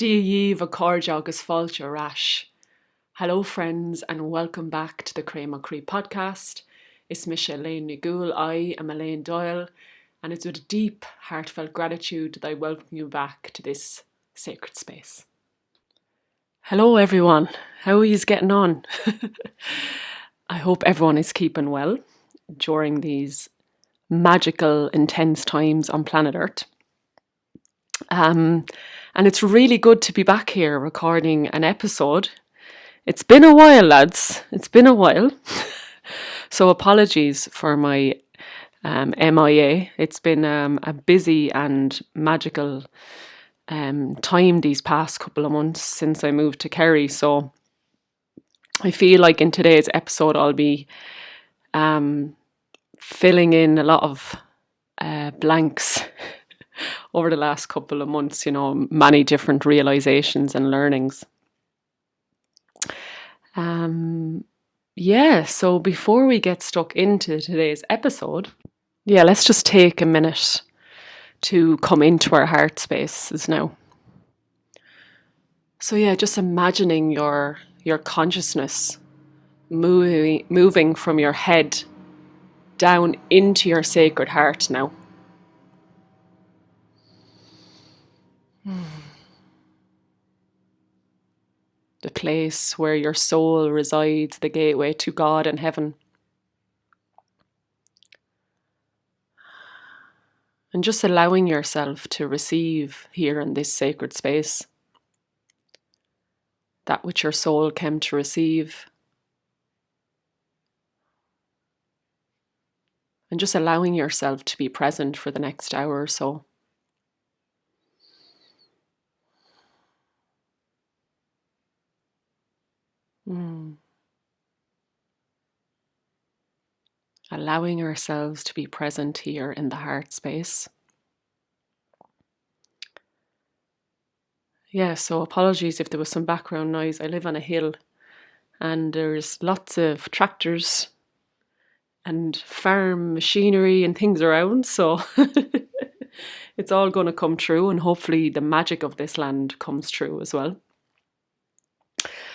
Díomh a cóide agus fáilte arás. Hello friends and welcome back to the Craig Cree podcast. It's Michelle Lane Nagul. I am Elaine Doyle, and it's with a deep, heartfelt gratitude that I welcome you back to this sacred space. Hello everyone, how are you getting on? I hope everyone is keeping well during these magical, intense times on planet Earth. And it's really good to be back here recording an episode. It's been a while, lads. It's been a while. So apologies for my MIA. It's been a busy and magical time these past couple of months since I moved to Kerry. So I feel like in today's episode I'll be filling in a lot of blanks over the last couple of months, many different realizations and learnings. So before we get stuck into today's episode, let's just take a minute to come into our heart spaces now. So just imagining your consciousness moving from your head down into your sacred heart now. The place where your soul resides, the gateway to God and heaven. And just allowing yourself to receive here in this sacred space that which your soul came to receive. And just allowing yourself to be present for the next hour or so. Allowing ourselves to be present here in the heart space. So apologies if there was some background noise. I live on a hill and there's lots of tractors and farm machinery and things around, so it's all going to come true, and hopefully the magic of this land comes true as well.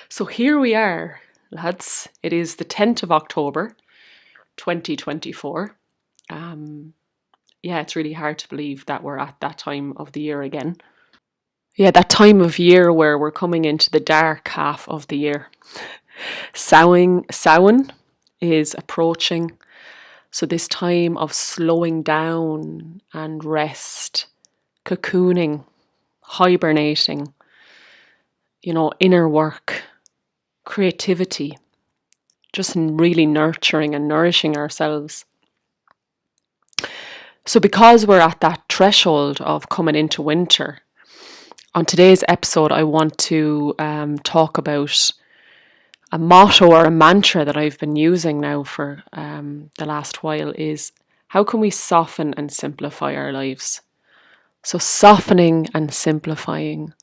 So here we are, lads. It is the 10th of October 2024. It's really hard to believe that we're at that time of the year again. That time of year where we're coming into the dark half of the year. Samhain is approaching. So this time of slowing down and rest, cocooning, hibernating, inner work, creativity, just really nurturing and nourishing ourselves. So because we're at that threshold of coming into winter, on today's episode I want to talk about a motto or a mantra that I've been using now for the last while is, how can we soften and simplify our lives? So softening and simplifying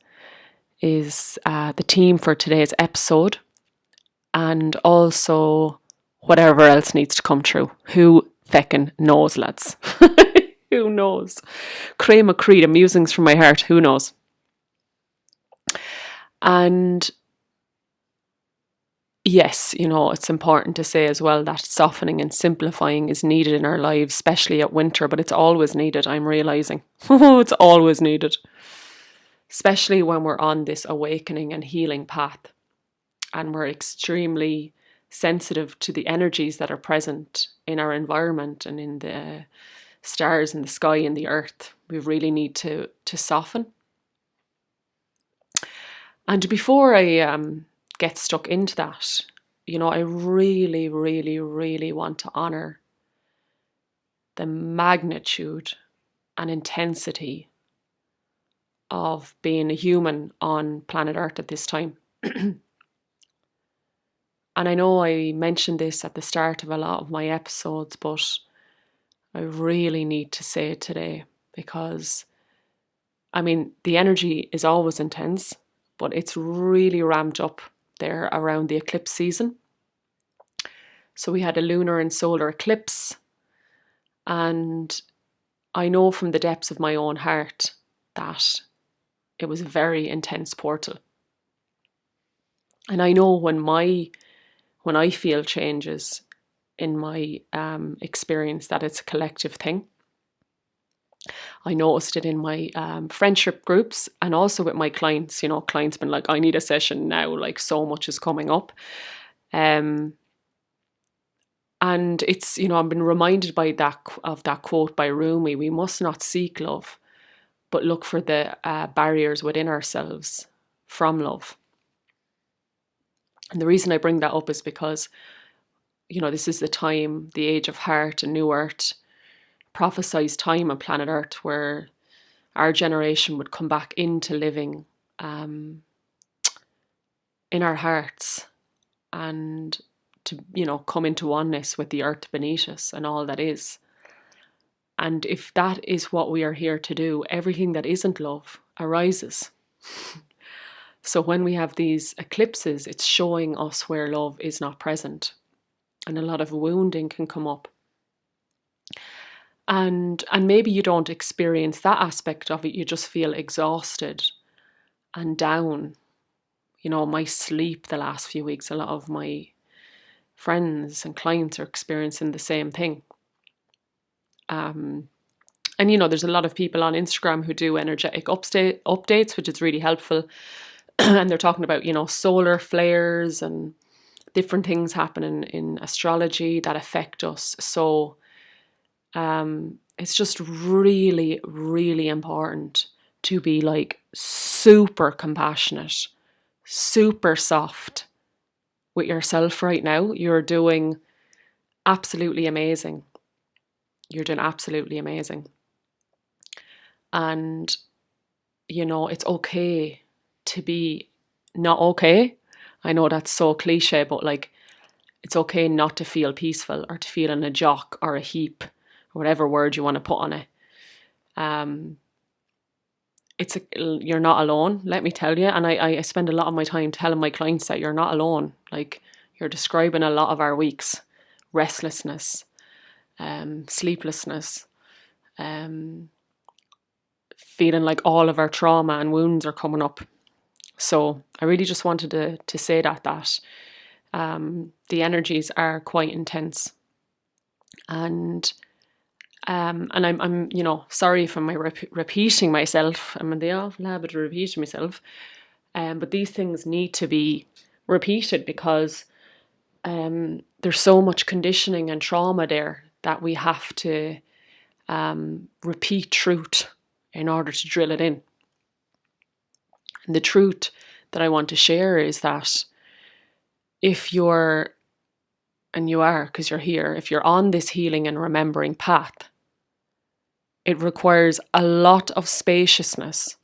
is the theme for today's episode, and also whatever else needs to come true. Who feckin' knows, lads? Who knows? Craig McCree, the musings from my heart, who knows? And yes, it's important to say as well that softening and simplifying is needed in our lives, especially at winter, but it's always needed, I'm realising. It's always needed. Especially when we're on this awakening and healing path and we're extremely sensitive to the energies that are present in our environment and in the stars in the sky and the earth. We really need to soften. And before I get stuck into that, I really, really, really want to honour the magnitude and intensity of being a human on planet Earth at this time. And I know I mentioned this at the start of a lot of my episodes, but I really need to say it today because, the energy is always intense, but it's really ramped up there around the eclipse season. So we had a lunar and solar eclipse, and I know from the depths of my own heart that it was a very intense portal. And I know when I feel changes in my experience, that it's a collective thing. I noticed it in my friendship groups and also with my clients. Clients been like, I need a session now, like so much is coming up. And it's, I've been reminded of that quote by Rumi: we must not seek love, but look for the barriers within ourselves from love. And the reason I bring that up is because, this is the time, the age of heart and new earth, prophesized time on planet Earth, where our generation would come back into living in our hearts and to, come into oneness with the earth beneath us and all that is. And if that is what we are here to do, everything that isn't love arises. So when we have these eclipses, it's showing us where love is not present. And a lot of wounding can come up. And maybe you don't experience that aspect of it. You just feel exhausted and down. My sleep the last few weeks, a lot of my friends and clients are experiencing the same thing. And there's a lot of people on Instagram who do energetic updates, which is really helpful. And they're talking about, solar flares and different things happening in astrology that affect us. So it's just really, really important to be like super compassionate, super soft with yourself right now. You're doing absolutely amazing. You're doing absolutely amazing. And, it's okay to be not okay. I know that's so cliche, but like, it's okay not to feel peaceful or to feel in a jock or a heap, or whatever word you want to put on it. You're not alone, let me tell you. And I spend a lot of my time telling my clients that you're not alone. Like, you're describing a lot of our weeks: restlessness, sleeplessness, feeling like all of our trauma and wounds are coming up. So I really just wanted to say that the energies are quite intense. And I'm sorry if I'm repeating myself. I'm in the awful habit of repeating myself. But these things need to be repeated because there's so much conditioning and trauma there that we have to repeat truth in order to drill it in. And the truth that I want to share is that if you're, and you are because you're here, if you're on this healing and remembering path, it requires a lot of spaciousness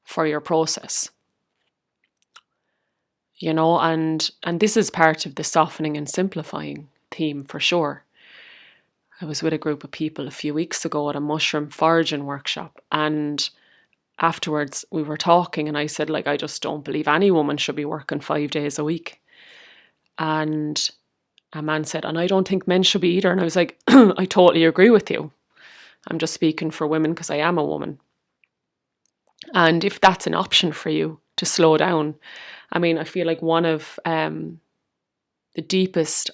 for your process. And this is part of the softening and simplifying theme for sure. I was with a group of people a few weeks ago at a mushroom foraging workshop, and afterwards we were talking and I said, like, I just don't believe any woman should be working 5 days a week. And a man said, and I don't think men should be either. And I was like, I totally agree with you. I'm just speaking for women because I am a woman. And if that's an option for you to slow down, I mean, I feel like one of the deepest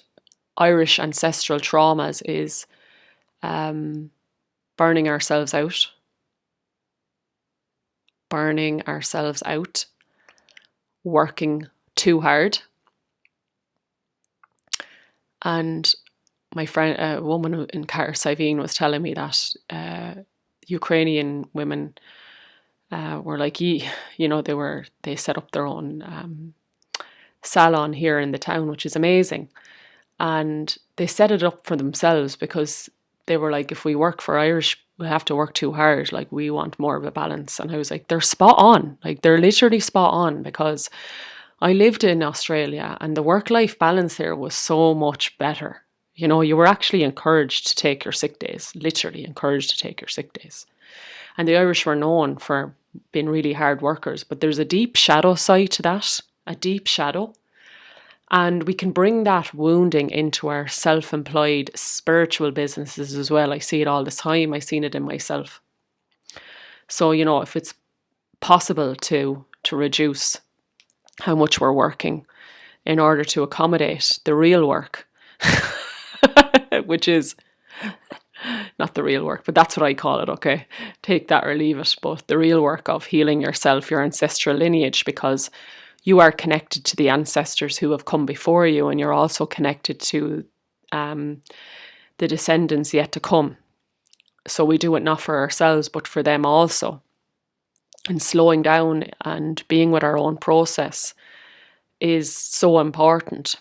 Irish ancestral traumas is burning ourselves out. Working too hard. And my friend, a woman in Carsiveen, was telling me that Ukrainian women were like, they set up their own salon here in the town, which is amazing. And they set it up for themselves because they were like, if we work for Irish, we'll have to work too hard. Like, we want more of a balance. And I was like, they're spot on. Like, they're literally spot on, because I lived in Australia and the work-life balance there was so much better. You were actually encouraged to take your sick days, literally encouraged to take your sick days. And the Irish were known for being really hard workers, but there's a deep shadow side to that, a deep shadow. And we can bring that wounding into our self-employed spiritual businesses as well. I see it all the time. I've seen it in myself. So, if it's possible to reduce how much we're working in order to accommodate the real work, which is not the real work, but that's what I call it, okay? Take that or leave it. But the real work of healing yourself, your ancestral lineage, because you are connected to the ancestors who have come before you, and you're also connected to the descendants yet to come. So we do it not for ourselves, but for them also. And slowing down and being with our own process is so important,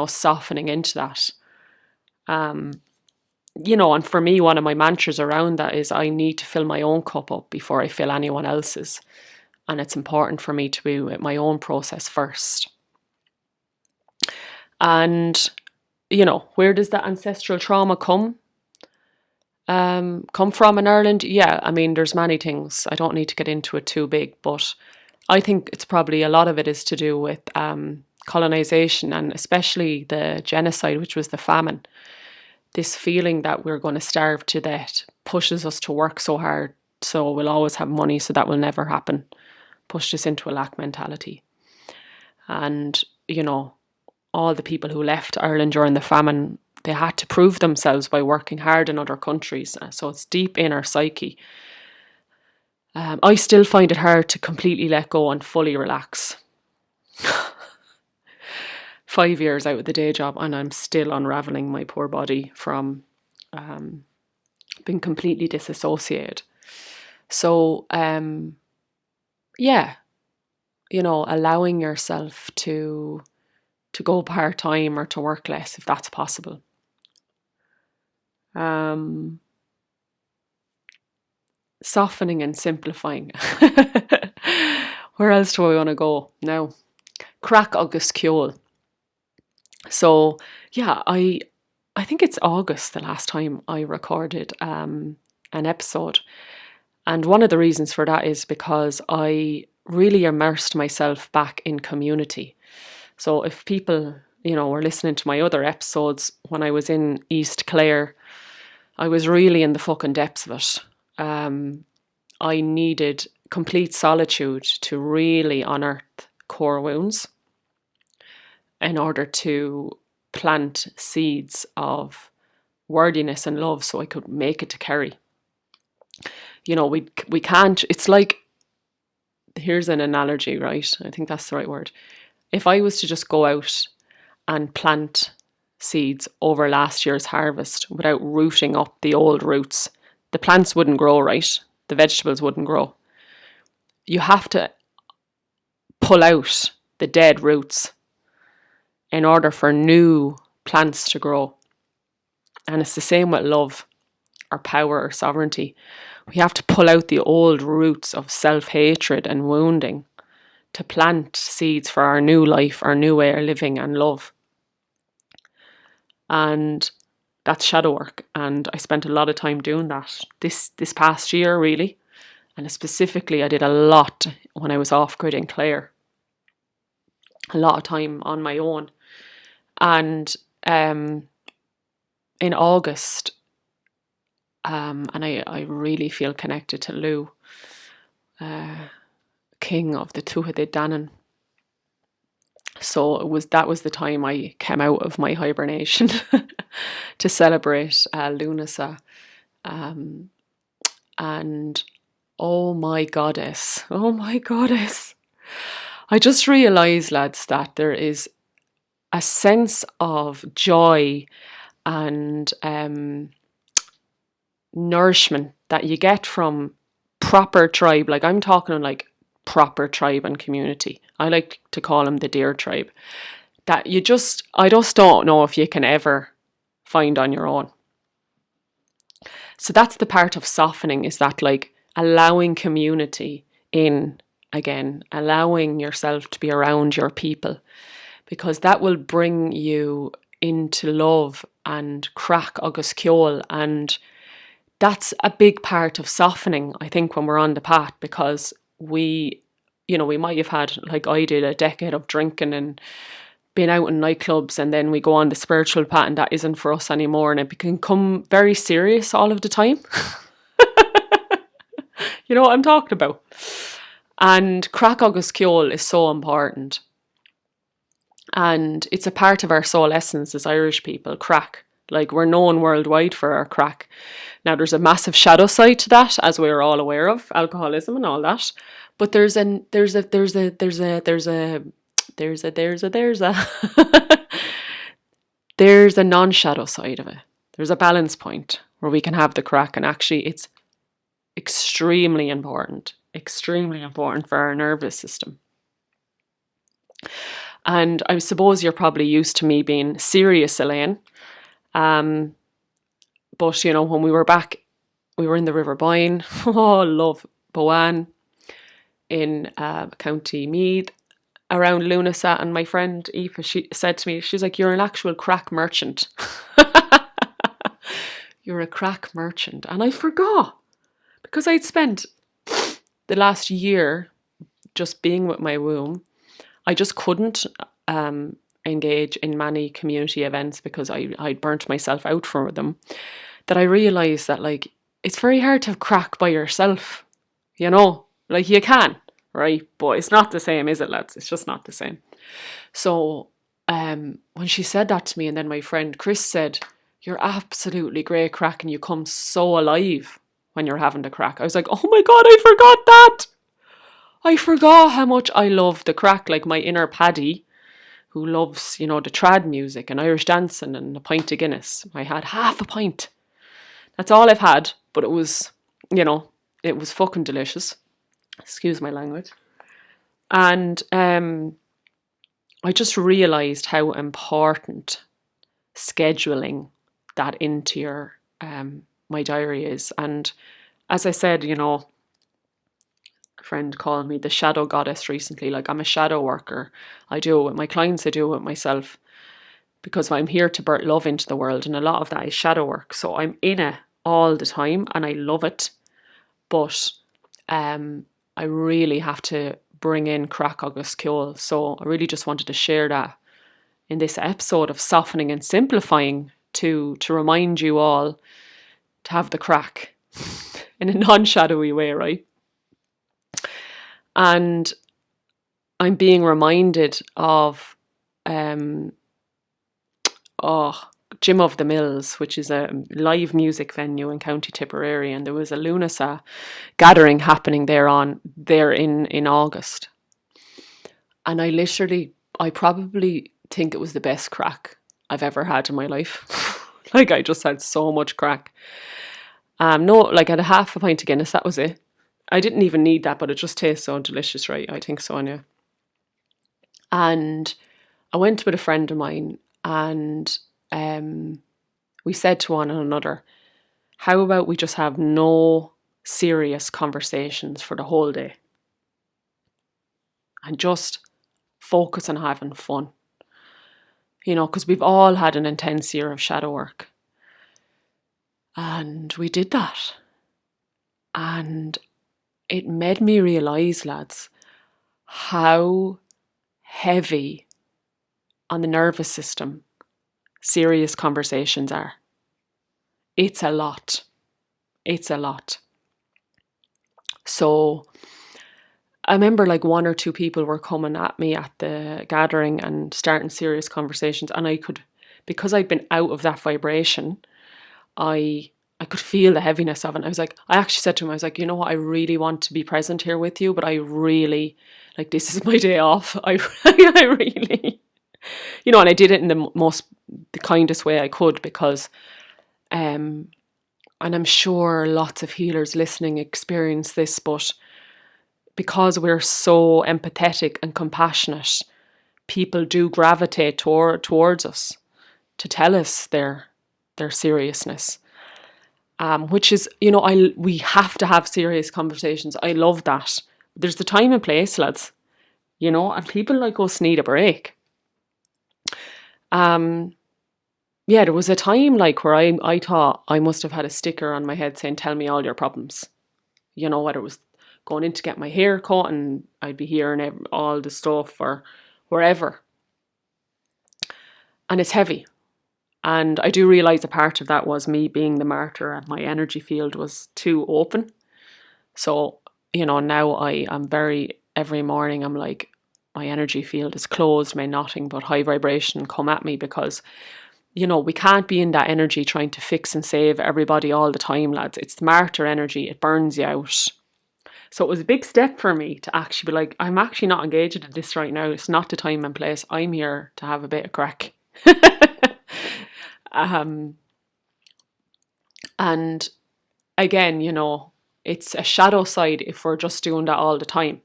softening into that. And for me, one of my mantras around that is I need to fill my own cup up before I fill anyone else's. And it's important for me to be with my own process first. And, where does that ancestral trauma come from in Ireland? Yeah, I mean, there's many things. I don't need to get into it too big, but I think it's probably a lot of it is to do with colonization, and especially the genocide, which was the famine. This feeling that we're going to starve to death pushes us to work so hard, so we'll always have money, so that will never happen. Pushed us into a lack mentality. And, all the people who left Ireland during the famine, they had to prove themselves by working hard in other countries. So it's deep in our psyche. I still find it hard to completely let go and fully relax. 5 years out of the day job, and I'm still unraveling my poor body from being completely disassociated. So, allowing yourself to go part-time or to work less if that's possible. Softening and simplifying. Where else do I want to go now? Crack agus ceol. So yeah, I think it's August the last time I recorded an episode, and one of the reasons for that is because I really immersed myself back in community. So if people, were listening to my other episodes when I was in East Clare, I was really in the fucking depths of it. I needed complete solitude to really unearth core wounds in order to plant seeds of worthiness and love so I could make it to Kerry. We can't, it's like, here's an analogy, right? I think that's the right word. If I was to just go out and plant seeds over last year's harvest without rooting up the old roots, the plants wouldn't grow, right? The vegetables wouldn't grow. You have to pull out the dead roots in order for new plants to grow. And it's the same with love or power or sovereignty. We have to pull out the old roots of self-hatred and wounding to plant seeds for our new life, our new way of living and love. And that's shadow work. And I spent a lot of time doing that this past year, really. And specifically, I did a lot when I was off-grid in Clare. A lot of time on my own. And in August, and I really feel connected to Lou, king of the Tuatha Dé Danann. So that was the time I came out of my hibernation to celebrate Lunasa. And oh my goddess, I just realised, lads, that there is a sense of joy and nourishment that you get from proper tribe. Like, I'm talking like proper tribe and community. I like to call them the deer tribe. That I just don't know if you can ever find on your own. So that's the part of softening, is that like allowing community in again, allowing yourself to be around your people, because that will bring you into love and crack agus ceol. And that's a big part of softening, I think, when we're on the path, because we might have had, like I did, a decade of drinking and being out in nightclubs, and then we go on the spiritual path and that isn't for us anymore, and it can become very serious all of the time. You know what I'm talking about. And Crack agus Ceol is so important. And it's a part of our soul essence as Irish people, crack. Like, we're known worldwide for our crack. Now, there's a massive shadow side to that, as we're all aware of, alcoholism and all that. But there's a there's a non-shadow side of it. There's a balance point where we can have the crack, and actually it's extremely important for our nervous system. And I suppose you're probably used to me being serious, Elaine. But, you know, when we were back, we were in the River Boyne. Oh, love Boann in County Meath, around Lunasa. And my friend Aoife, she said to me, she's like, you're an actual crack merchant. You're a crack merchant. And I forgot, because I'd spent the last year just being with my womb. I just couldn't engage in many community events because I'd burnt myself out for them, that I realised that, like, it's very hard to have crack by yourself, you know? Like, you can, right? But it's not the same, is it, lads? It's just not the same. So when she said that to me, and then my friend Chris said, you're absolutely great crack and you come so alive when you're having the crack. I was like, oh my God, I forgot that. I forgot how much I love the crack. Like, my inner Paddy, who loves, you know, the trad music and Irish dancing and a pint of Guinness. I had half a pint. That's all I've had, but it was, you know, it was fucking delicious. Excuse my language. And I just realised how important scheduling that into your my diary is. And as I said, you know, a friend called me the shadow goddess recently. Like, I'm a shadow worker. I do it with my clients, I do it with myself, because I'm here to birth love into the world, and a lot of that is shadow work. So I'm in it all the time and I love it. But I really have to bring in Crack agus Ceol. So I really just wanted to share that in this episode of softening and simplifying, to remind you all to have the crack in a non-shadowy way, right? And I'm being reminded of Jim of the Mills, which is a live music venue in County Tipperary, and there was a Lunasa gathering happening there in August. And I probably think it was the best crack I've ever had in my life. Like, I just had so much crack. No, like, I had a half a pint of Guinness, that was it. I didn't even need that, but it just tastes so delicious, right? I think so, yeah. And I went with a friend of mine, and we said to one another, how about we just have no serious conversations for the whole day and just focus on having fun? You know, because we've all had an intense year of shadow work. And we did that. And it made me realise, lads, how heavy on the nervous system serious conversations are. It's a lot. It's a lot. So I remember, like, one or two people were coming at me at the gathering and starting serious conversations, and I could, because I'd been out of that vibration, I could feel the heaviness of it. I was like, I actually said to him, I was like, you know what, I really want to be present here with you, but I really, like, this is my day off. I really, you know, and I did it in the kindest way I could, because, and I'm sure lots of healers listening experience this, but because we're so empathetic and compassionate, people do gravitate towards us to tell us their seriousness. Which is, you know, we have to have serious conversations. I love that. There's the time and place, lads, you know, and people like us need a break. Yeah, there was a time, like, where I thought I must have had a sticker on my head saying, tell me all your problems. You know, whether it was going in to get my hair cut and I'd be hearing all the stuff, or wherever. And it's heavy. And I do realise a part of that was me being the martyr, and my energy field was too open. So, now I am every morning I'm like, my energy field is closed, may nothing but high vibration come at me, because, we can't be in that energy trying to fix and save everybody all the time, lads. It's the martyr energy. It burns you out. So it was a big step for me to actually be like, I'm actually not engaged in this right now. It's not the time and place. I'm here to have a bit of crack. um, and again, it's a shadow side if we're just doing that all the time,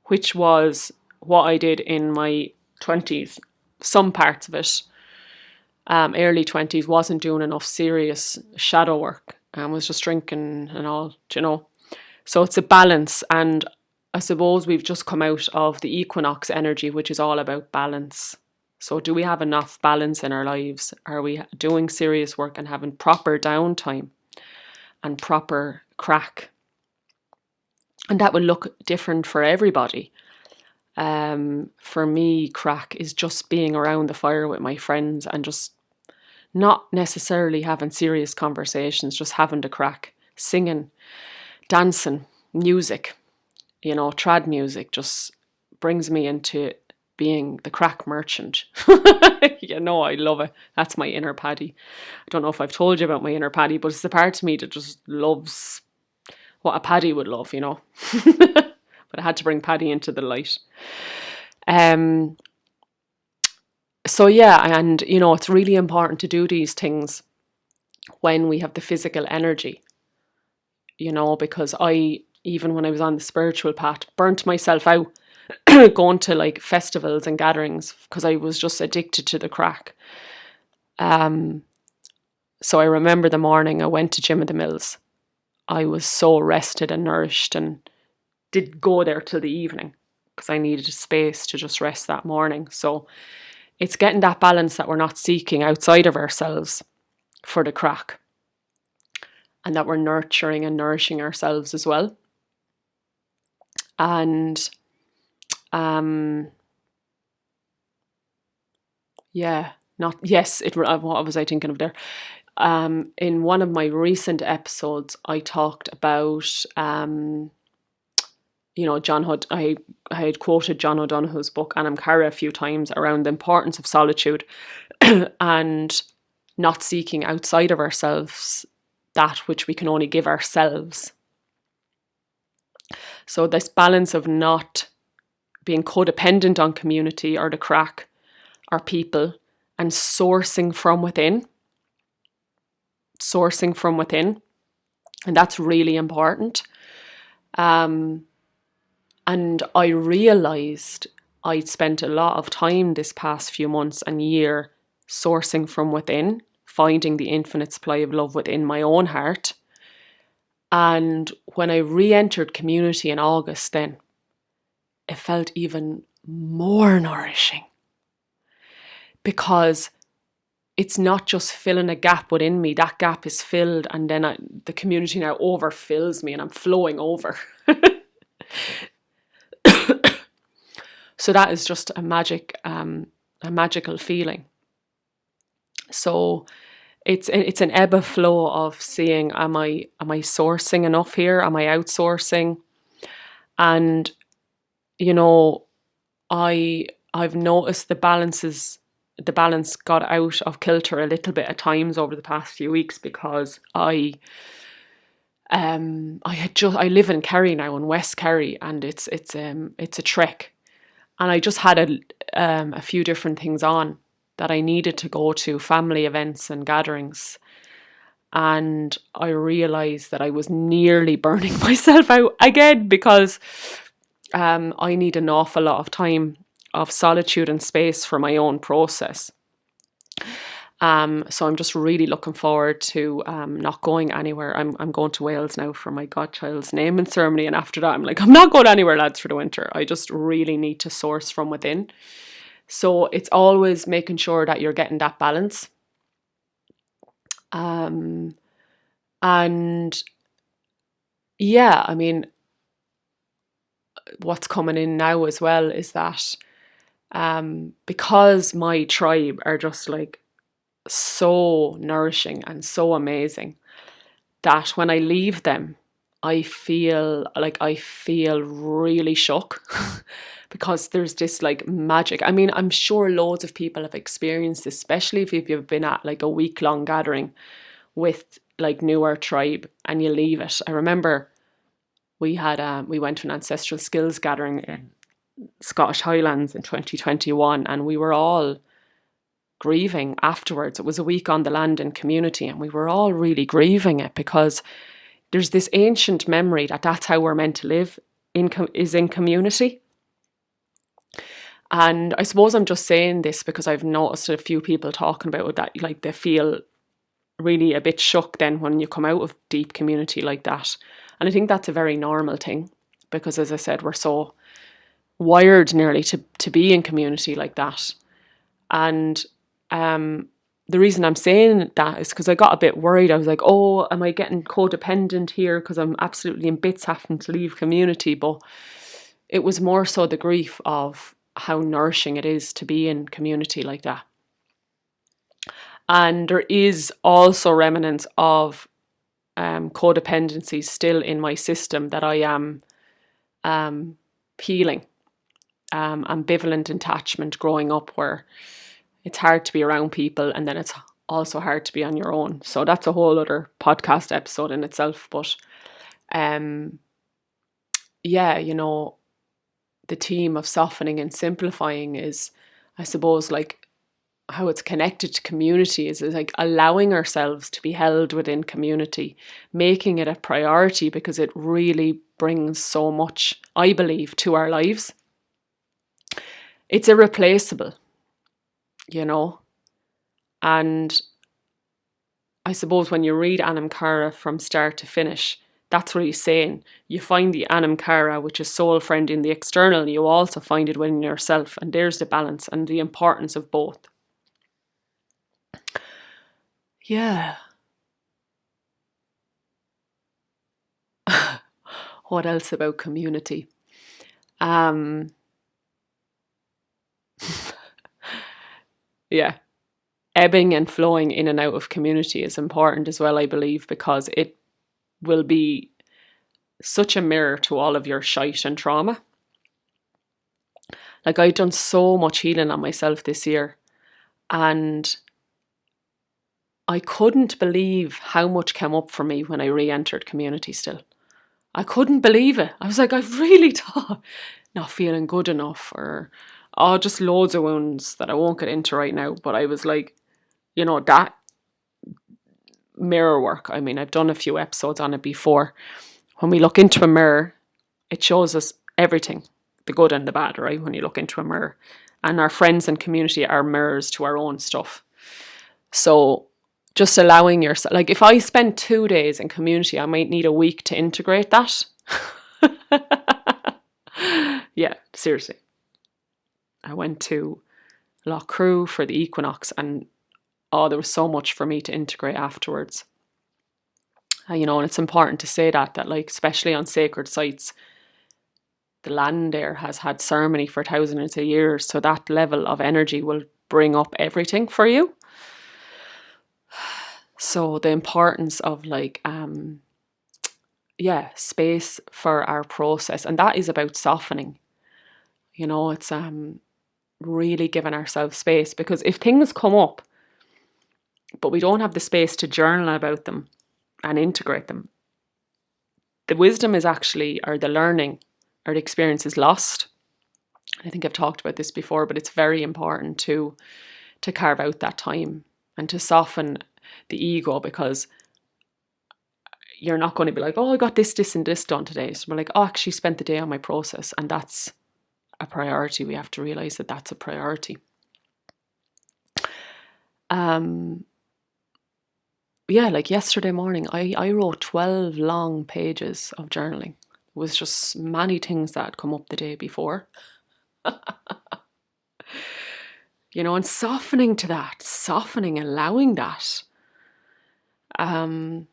which was what I did in my 20s. Some parts of it, early 20s, wasn't doing enough serious shadow work and was just drinking and all. So it's a balance. And I suppose we've just come out of the equinox energy, which is all about balance. So do we have enough balance in our lives? Are we doing serious work and having proper downtime and proper crack? And that will look different for everybody. For me, crack is just being around the fire with my friends and just not necessarily having serious conversations, just having the crack, singing, dancing, music, trad music just brings me into being the crack merchant. I love it. That's my inner Paddy. I don't know if I've told you about my inner Paddy, but it's the part of me that just loves what a Paddy would love, But I had to bring Paddy into the light. So yeah, and it's really important to do these things when we have the physical energy, because even when I was on the spiritual path, burnt myself out going to like festivals and gatherings because I was just addicted to the crack. So I remember the morning I went to Jim of the Mills. I was so rested and nourished, and did go there till the evening because I needed a space to just rest that morning. So it's getting that balance that we're not seeking outside of ourselves for the crack, and that we're nurturing and nourishing ourselves as well. And what was I thinking of there? In one of my recent episodes, I talked about, John I had quoted John O'Donoghue's book, Anam Cara, a few times around the importance of solitude and not seeking outside of ourselves that which we can only give ourselves. So this balance of not being codependent on community or the crack or people, and sourcing from within. And that's really important. And I realised I'd spent a lot of time this past few months and year sourcing from within, finding the infinite supply of love within my own heart. And when I re-entered community in August, then it felt even more nourishing, because it's not just filling a gap within me. That gap is filled, and then the community now overfills me and I'm flowing over. So that is just a magical feeling. So it's an ebb and flow of seeing, am I sourcing enough here? Am I outsourcing? And I've noticed the balance got out of kilter a little bit at times over the past few weeks, because I live in Kerry now, in West Kerry, and it's a trek, and I just had a few different things on that I needed to go to, family events and gatherings, and I realised that I was nearly burning myself out again, because I need an awful lot of time of solitude and space for my own process. So I'm just really looking forward to not going anywhere. I'm going to Wales now for my godchild's naming ceremony, and after that I'm like, I'm not going anywhere, lads, for the winter. I just really need to source from within. So it's always making sure that you're getting that balance. And yeah, I mean, what's coming in now as well is that because my tribe are just like so nourishing and so amazing, that when I leave them, I feel really shook because there's this like magic. I mean, I'm sure loads of people have experienced this, especially if you've been at like a week-long gathering with like Newer Tribe and you leave it. I remember we went to an ancestral skills gathering in Scottish Highlands in 2021, and we were all grieving afterwards. It was a week on the land and community, and we were all really grieving it because there's this ancient memory that that's how we're meant to live is in community. And I suppose I'm just saying this because I've noticed a few people talking about that, like they feel really a bit shook then when you come out of deep community like that. And I think that's a very normal thing because, as I said, we're so wired nearly to be in community like that. And the reason I'm saying that is because I got a bit worried. I was like, oh, am I getting codependent here because I'm absolutely in bits having to leave community? But it was more so the grief of how nourishing it is to be in community like that. And there is also remnants of codependency still in my system that I am peeling. Ambivalent attachment growing up where it's hard to be around people and then it's also hard to be on your own. So that's a whole other podcast episode in itself. But yeah, you know, the theme of softening and simplifying is, I suppose, like how it's connected to community is like allowing ourselves to be held within community, making it a priority because it really brings so much, I believe, to our lives. It's irreplaceable, you know. And I suppose when you read Anam Cara from start to finish, that's what he's saying. You find the Anam Cara, which is soul friend in the external, you also find it within yourself. And there's the balance and the importance of both. Yeah. What else about community? Yeah. Ebbing and flowing in and out of community is important as well, I believe, because it will be such a mirror to all of your shite and trauma. Like, I've done so much healing on myself this year, and I couldn't believe how much came up for me when I re-entered community still. I couldn't believe it. I was like, I really thought not feeling good enough, or just loads of wounds that I won't get into right now. But I was like, you know, that mirror work. I mean, I've done a few episodes on it before. When we look into a mirror, it shows us everything, the good and the bad, right? When you look into a mirror. And our friends and community are mirrors to our own stuff. So just allowing yourself, like if I spend 2 days in community, I might need a week to integrate that. Yeah, seriously. I went to Loughcrew for the equinox and there was so much for me to integrate afterwards. You know, and it's important to say that like, especially on sacred sites, the land there has had ceremony for thousands of years. So that level of energy will bring up everything for you. So the importance of like, space for our process. And that is about softening. You know, it's really giving ourselves space, because if things come up, but we don't have the space to journal about them and integrate them, the wisdom is actually, or the learning, or the experience is lost. I think I've talked about this before, but it's very important to carve out that time and to soften the ego, because you're not going to be like, oh, I got this, and this done today. So we're like, oh, I actually spent the day on my process, and that's a priority. We have to realize that that's a priority. Yeah, like yesterday morning, I wrote 12 long pages of journaling. It was just many things that had come up the day before. You know, and softening to that, allowing that. And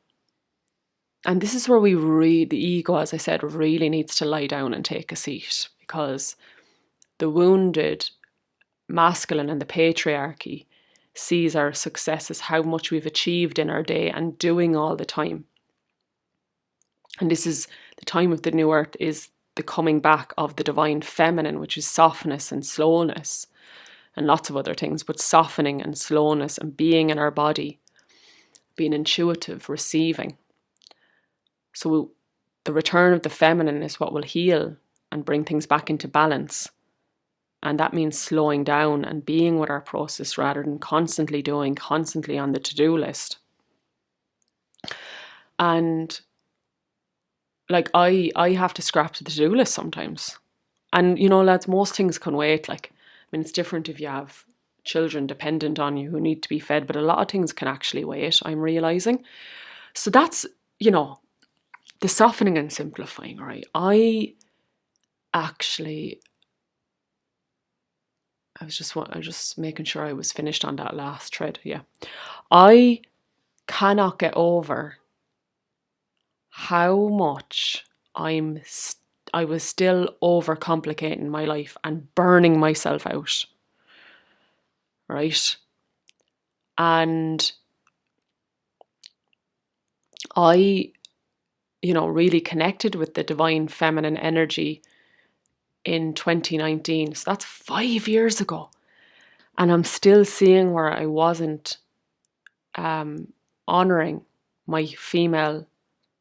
this is where the ego, as I said, really needs to lie down and take a seat, because the wounded masculine and the patriarchy sees our success as how much we've achieved in our day and doing all the time. And this is the time of the new earth, is the coming back of the divine feminine, which is softness and slowness and lots of other things, but softening and slowness and being in our body, being intuitive, receiving. So the return of the feminine is what will heal and bring things back into balance. And that means slowing down and being with our process rather than constantly doing, constantly on the to-do list. And like I have to scrap the to-do list sometimes. And you know, lads, most things can wait. Like, I mean, it's different if you have children dependent on you who need to be fed, but a lot of things can actually wait, I'm realizing. So that's, you know, the softening and simplifying, right? I was just making sure I was finished on that last thread. Yeah. I cannot get over how much I was still overcomplicating my life and burning myself out. Right? And I, really connected with the divine feminine energy in 2019. So that's 5 years ago. And I'm still seeing where I wasn't honoring my female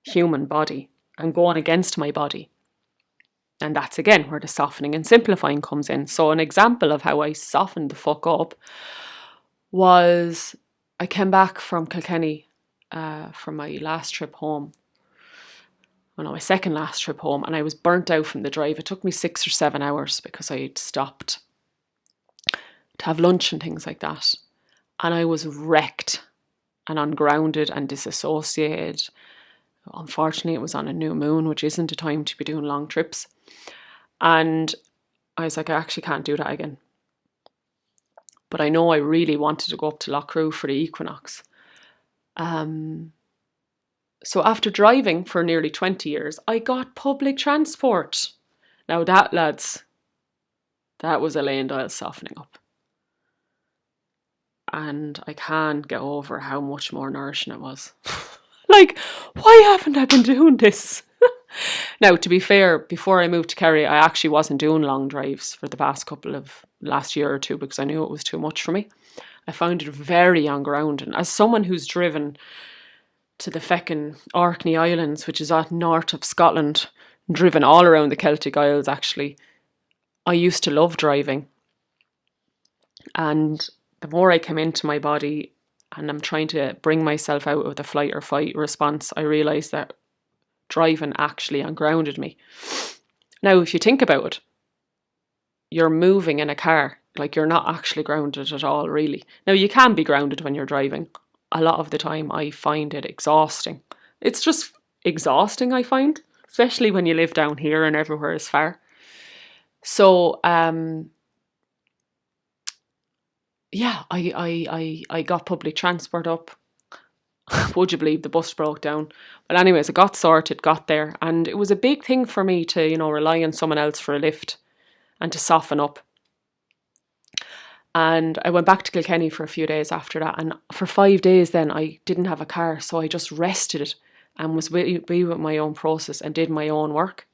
human body and going against my body. And that's again where the softening and simplifying comes in. So an example of how I softened the fuck up was I came back from Kilkenny from my last trip home. Well, no, my second last trip home, and I was burnt out from the drive. It took me 6 or 7 hours because I had stopped to have lunch and things like that. And I was wrecked and ungrounded and disassociated. Unfortunately, it was on a new moon, which isn't a time to be doing long trips. And I was like, I actually can't do that again. But I know I really wanted to go up to Loughcrew for the equinox. So after driving for nearly 20 years, I got public transport. Now that, lads, that was Elaine Doyle softening up. And I can't get over how much more nourishing it was. Like, why haven't I been doing this? Now, to be fair, before I moved to Kerry, I actually wasn't doing long drives for the past last year or two because I knew it was too much for me. I found it very ungrounding. As someone who's driven to the feckin' Orkney Islands, which is out north of Scotland, driven all around the Celtic Isles actually, I used to love driving. And the more I came into my body and I'm trying to bring myself out of the flight or fight response, I realised that driving actually ungrounded me. Now, if you think about it, you're moving in a car, like you're not actually grounded at all, really. Now, you can be grounded when you're driving. A lot of the time, I find it exhausting. It's just exhausting, I find, especially when you live down here and everywhere is far. So, yeah, I got public transport up. Would you believe the bus broke down? But anyways, it got sorted, got there. And it was a big thing for me to, rely on someone else for a lift and to soften up. And I went back to Kilkenny for a few days after that. And for 5 days then, I didn't have a car. So I just rested and was with my own process and did my own work.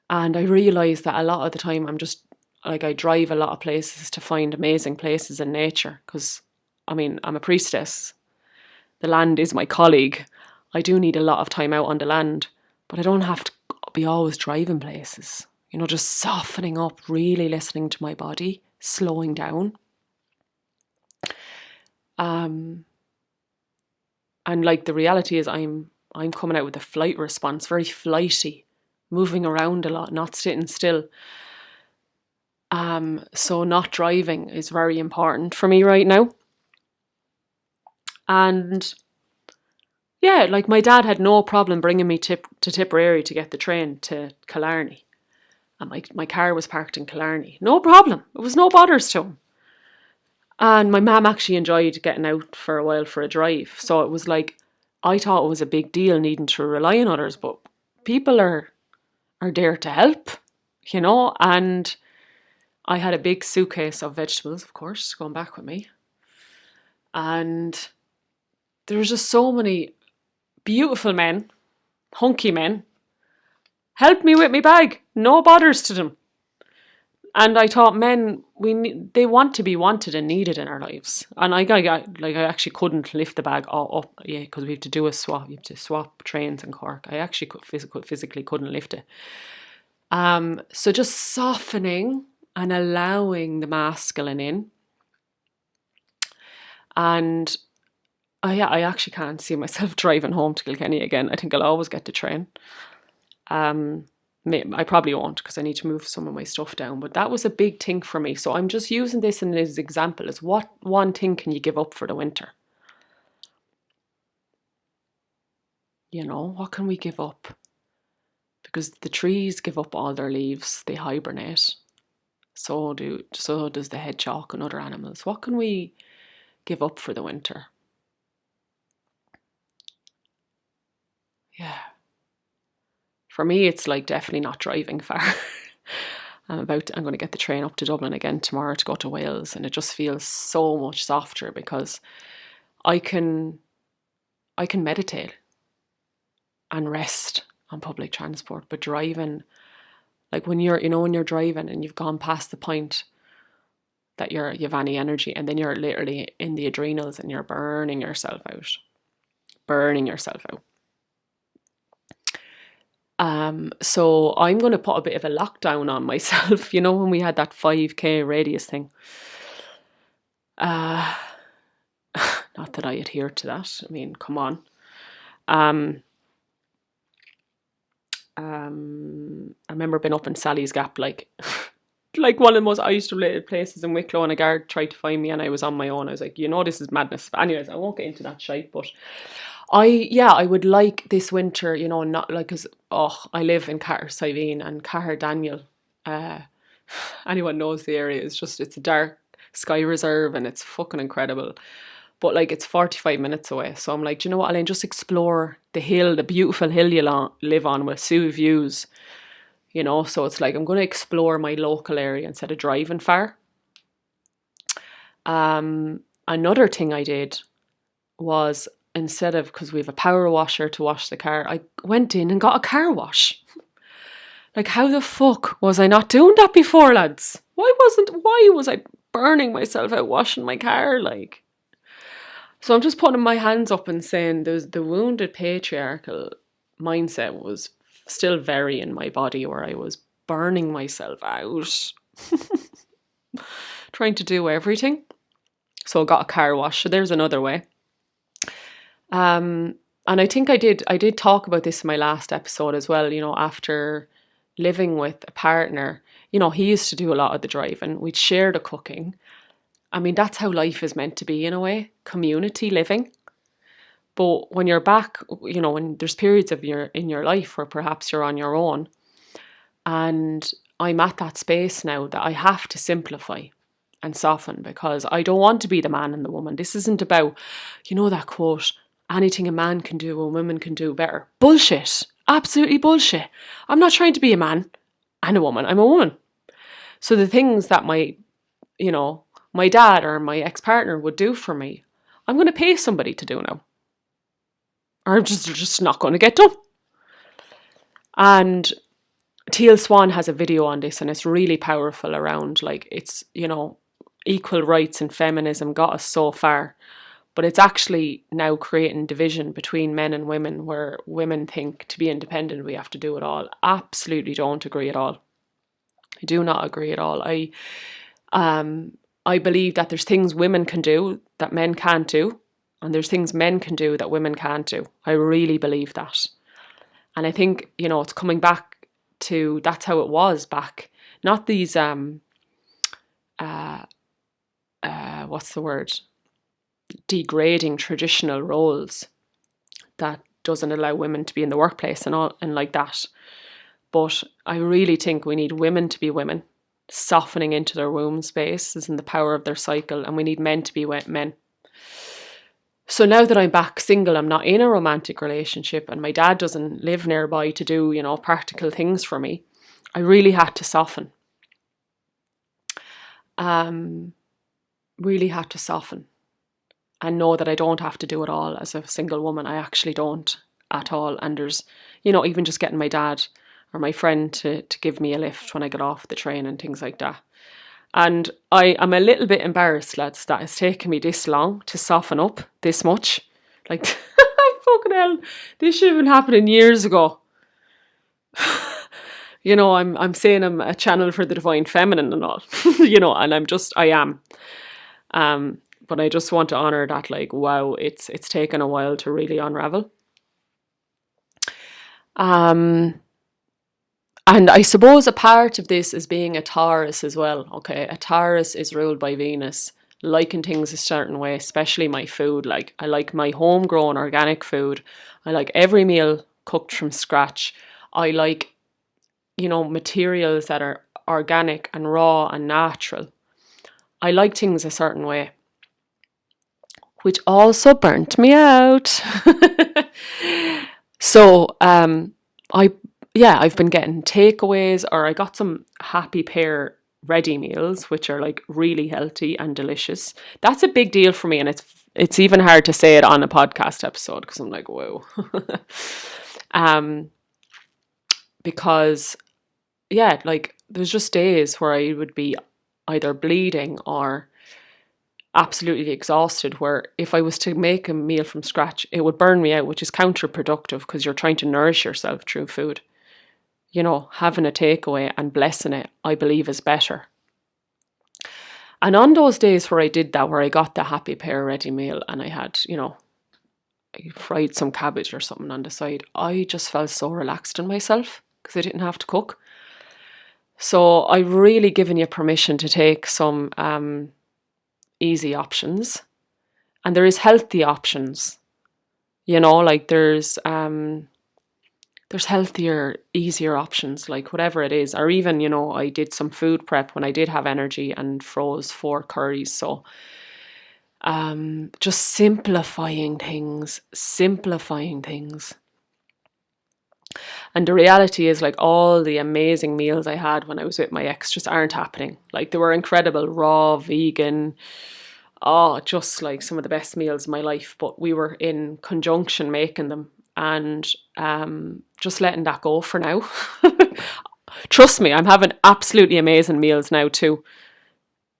And I realised that a lot of the time I'm just, like, I drive a lot of places to find amazing places in nature. Because, I'm a priestess. The land is my colleague. I do need a lot of time out on the land, but I don't have to be always driving places. Just softening up, really listening to my body, slowing down. And like the reality is I'm coming out with a flight response, very flighty, moving around a lot, not sitting still. So not driving is very important for me right now. And yeah, like my dad had no problem bringing me to Tipperary to get the train to Killarney. And my car was parked in Killarney. No problem. It was no bothers to him. And my mum actually enjoyed getting out for a while for a drive. So it was like, I thought it was a big deal needing to rely on others, but people are there to help, and I had a big suitcase of vegetables, of course, going back with me. And there was just so many beautiful men hunky men, help me with my bag. No bothers to them. And I thought men, they want to be wanted and needed in our lives. And I actually couldn't lift the bag up, yeah, because we have to do a swap. You have to swap trains in Cork. I actually physically couldn't lift it. So just softening and allowing the masculine in. And I actually can't see myself driving home to Kilkenny again. I think I'll always get the train. I probably won't because I need to move some of my stuff down. But that was a big thing for me. So I'm just using this as an example. As what one thing can you give up for the winter? You know, what can we give up? Because the trees give up all their leaves. They hibernate. So does the hedgehog and other animals. What can we give up for the winter? Yeah. For me, it's like definitely not driving far. I'm going to get the train up to Dublin again tomorrow to go to Wales, and it just feels so much softer because I can meditate and rest on public transport. But driving, like when you're driving and you've gone past the point that you've any energy, and then you're literally in the adrenals and you're burning yourself out. So I'm going to put a bit of a lockdown on myself. You know, when we had that 5K radius thing. Not that I adhere to that. I mean, come on. I remember being up in Sally's Gap, like one of the most isolated places in Wicklow, and a guard tried to find me and I was on my own. I was like, you know, this is madness. But anyways, I won't get into that shite, but I would like this winter, you know, not like, because I live in Carter and Carter Daniel. Anyone knows the area. It's a dark sky reserve and it's fucking incredible. But like it's 45 minutes away. So I'm like, do you know what, Elaine, just explore the beautiful hill you live on with sea views. You know, so it's like I'm going to explore my local area instead of driving far. Another thing I did was, because we have a power washer to wash the car, I went in and got a car wash. Like, how the fuck was I not doing that before, lads? Why was I burning myself out washing my car? Like, so I'm just putting my hands up and saying the wounded patriarchal mindset was still very in my body, where I was burning myself out, trying to do everything. So I got a car wash. So there's another way. And I think I did talk about this in my last episode as well. You know, after living with a partner, you know, he used to do a lot of the driving. We'd share the cooking. I mean, that's how life is meant to be in a way, community living. But when you're back, you know, when there's periods in your life where perhaps you're on your own, and I'm at that space now that I have to simplify and soften, because I don't want to be the man and the woman. This isn't about, you know, that quote, anything a man can do, a woman can do better. Bullshit. Absolutely bullshit. I'm not trying to be a man and a woman. I'm a woman. So the things that my dad or my ex-partner would do for me, I'm going to pay somebody to do now. Or I'm just not going to get done. And Teal Swan has a video on this, and it's really powerful around, like, it's, you know, equal rights and feminism got us so far, but it's actually now creating division between men and women, where women think to be independent we have to do it all. Absolutely don't agree at all. I do not agree at all. I believe that there's things women can do that men can't do, and there's things men can do that women can't do. I really believe that. And I think, you know, it's coming back to, that's how it was back. Not these, what's the word? Degrading traditional roles that doesn't allow women to be in the workplace and all, and like that. But I really think we need women to be women, softening into their womb spaces and the power of their cycle, and we need men to be men. So now that I'm back single, I'm not in a romantic relationship, and my dad doesn't live nearby to do, you know, practical things for me, I really had to soften. Really had to soften and know that I don't have to do it all as a single woman. I actually don't. at all. And there's, you know, even just getting my dad or my friend to give me a lift when I get off the train and things like that. And I'm a little bit embarrassed, lads, that it's taken me this long to soften up this much. Like, fucking hell, this should have been happening years ago. You know, I'm saying I'm a channel for the divine feminine and all, you know, and I am. But I just want to honor that, like, wow, it's taken a while to really unravel. And I suppose a part of this is being a Taurus as well. Okay, a Taurus is ruled by Venus, liking things a certain way, especially my food. Like, I like my homegrown organic food. I like every meal cooked from scratch. I like, you know, materials that are organic and raw and natural. I like things a certain way, which also burnt me out. So, I've been getting takeaways, or I got some Happy Pear ready meals, which are like really healthy and delicious. That's a big deal for me, and it's even hard to say it on a podcast episode because I'm like, whoa. Because yeah, like there's just days where I would be either bleeding or absolutely exhausted, where if I was to make a meal from scratch, it would burn me out, which is counterproductive because you're trying to nourish yourself through food. You know, having a takeaway and blessing it, I believe, is better. And on those days where I did that, where I got the Happy Pear ready meal and I had, you know, I fried some cabbage or something on the side, I just felt so relaxed in myself because I didn't have to cook. So I've really given you permission to take some easy options, and there is healthy options. You know, like there's healthier, easier options, like whatever it is. Or even, you know, I did some food prep when I did have energy and froze 4 curries. So just simplifying things. And the reality is, like, all the amazing meals I had when I was with my ex just aren't happening. Like, they were incredible, raw, vegan, just like some of the best meals of my life. But we were in conjunction making them, and just letting that go for now. Trust me, I'm having absolutely amazing meals now too.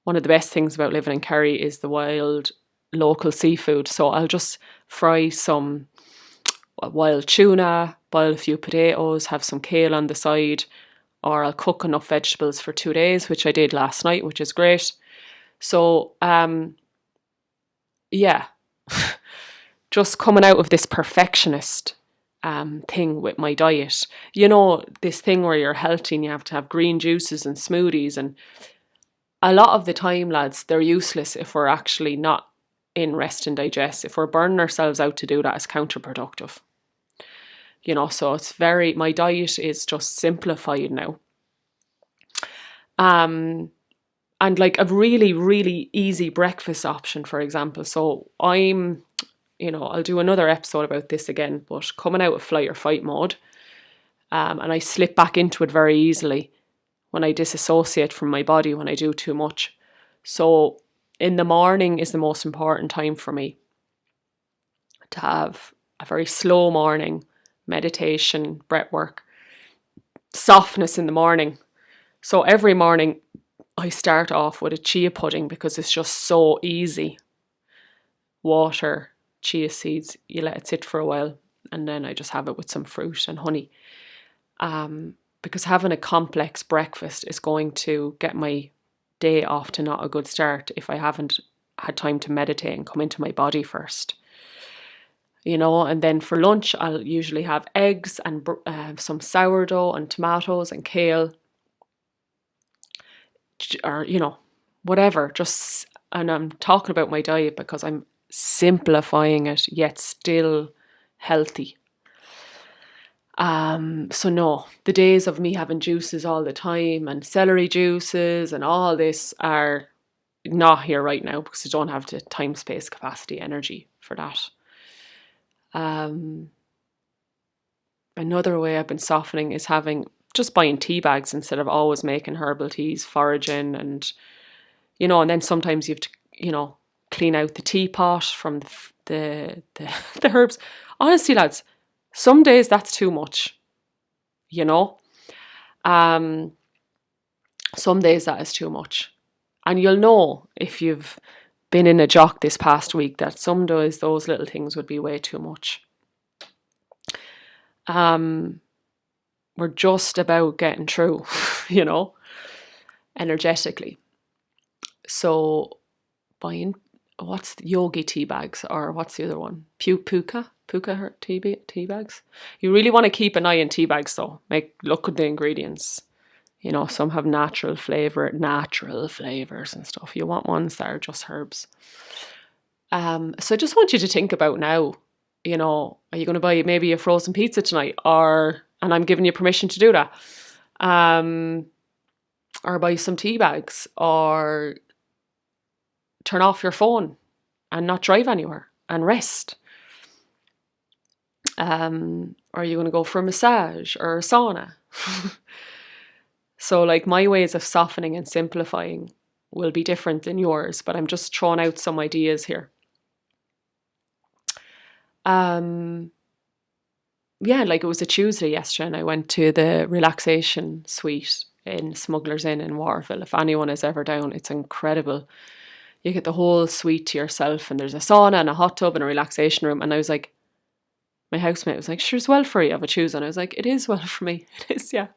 One of the best things about living in Kerry is the wild local seafood. So I'll just fry some wild tuna, boil a few potatoes, have some kale on the side, or I'll cook enough vegetables for 2 days, which I did last night, which is great. So, yeah, just coming out of this perfectionist thing with my diet. You know, this thing where you're healthy and you have to have green juices and smoothies, and a lot of the time, lads, they're useless if we're actually not in rest and digest. If we're burning ourselves out to do that, it's counterproductive. You know, so my diet is just simplified now. And like a really, really easy breakfast option, for example. So I'll do another episode about this again, but coming out of flight or fight mode, and I slip back into it very easily when I disassociate from my body, when I do too much. So in the morning is the most important time for me to have a very slow morning, meditation, breath work, softness in the morning. So every morning I start off with a chia pudding because it's just so easy. Water, chia seeds, you let it sit for a while, and then I just have it with some fruit and honey. Because having a complex breakfast is going to get my day off to not a good start if I haven't had time to meditate and come into my body first. You know, and then for lunch, I'll usually have eggs and some sourdough and tomatoes and kale, or, you know, whatever. And I'm talking about my diet because I'm simplifying it, yet still healthy. So no, the days of me having juices all the time and celery juices and all this are not here right now because I don't have the time, space, capacity, energy for that. Another way I've been softening is just buying tea bags instead of always making herbal teas, foraging, and, you know, and then sometimes you have to, you know, clean out the teapot from the herbs. Honestly, lads, Some days that's too much, you know. Um, some days that is too much. And you'll know if you've been in a jock this past week that some days those little things would be way too much. We're just about getting through, you know, energetically. So buying, what's the yogi tea bags, or what's the other one? Puka tea bags. You really want to keep an eye on tea bags though. Look at the ingredients. You know, some have natural flavors and stuff. You want ones that are just herbs. So I just want you to think about now, you know, are you going to buy maybe a frozen pizza tonight, and I'm giving you permission to do that, or buy some tea bags, or turn off your phone and not drive anywhere and rest. Are you going to go for a massage or a sauna? So like my ways of softening and simplifying will be different than yours, but I'm just throwing out some ideas here. Yeah, like it was a Tuesday yesterday and I went to the relaxation suite in Smuggler's Inn in Waterville. If anyone is ever down, it's incredible. You get the whole suite to yourself and there's a sauna and a hot tub and a relaxation room. And I was like, my housemate was like, sure, it's well for you of a Tuesday. And I was like, it is well for me. It is, yeah.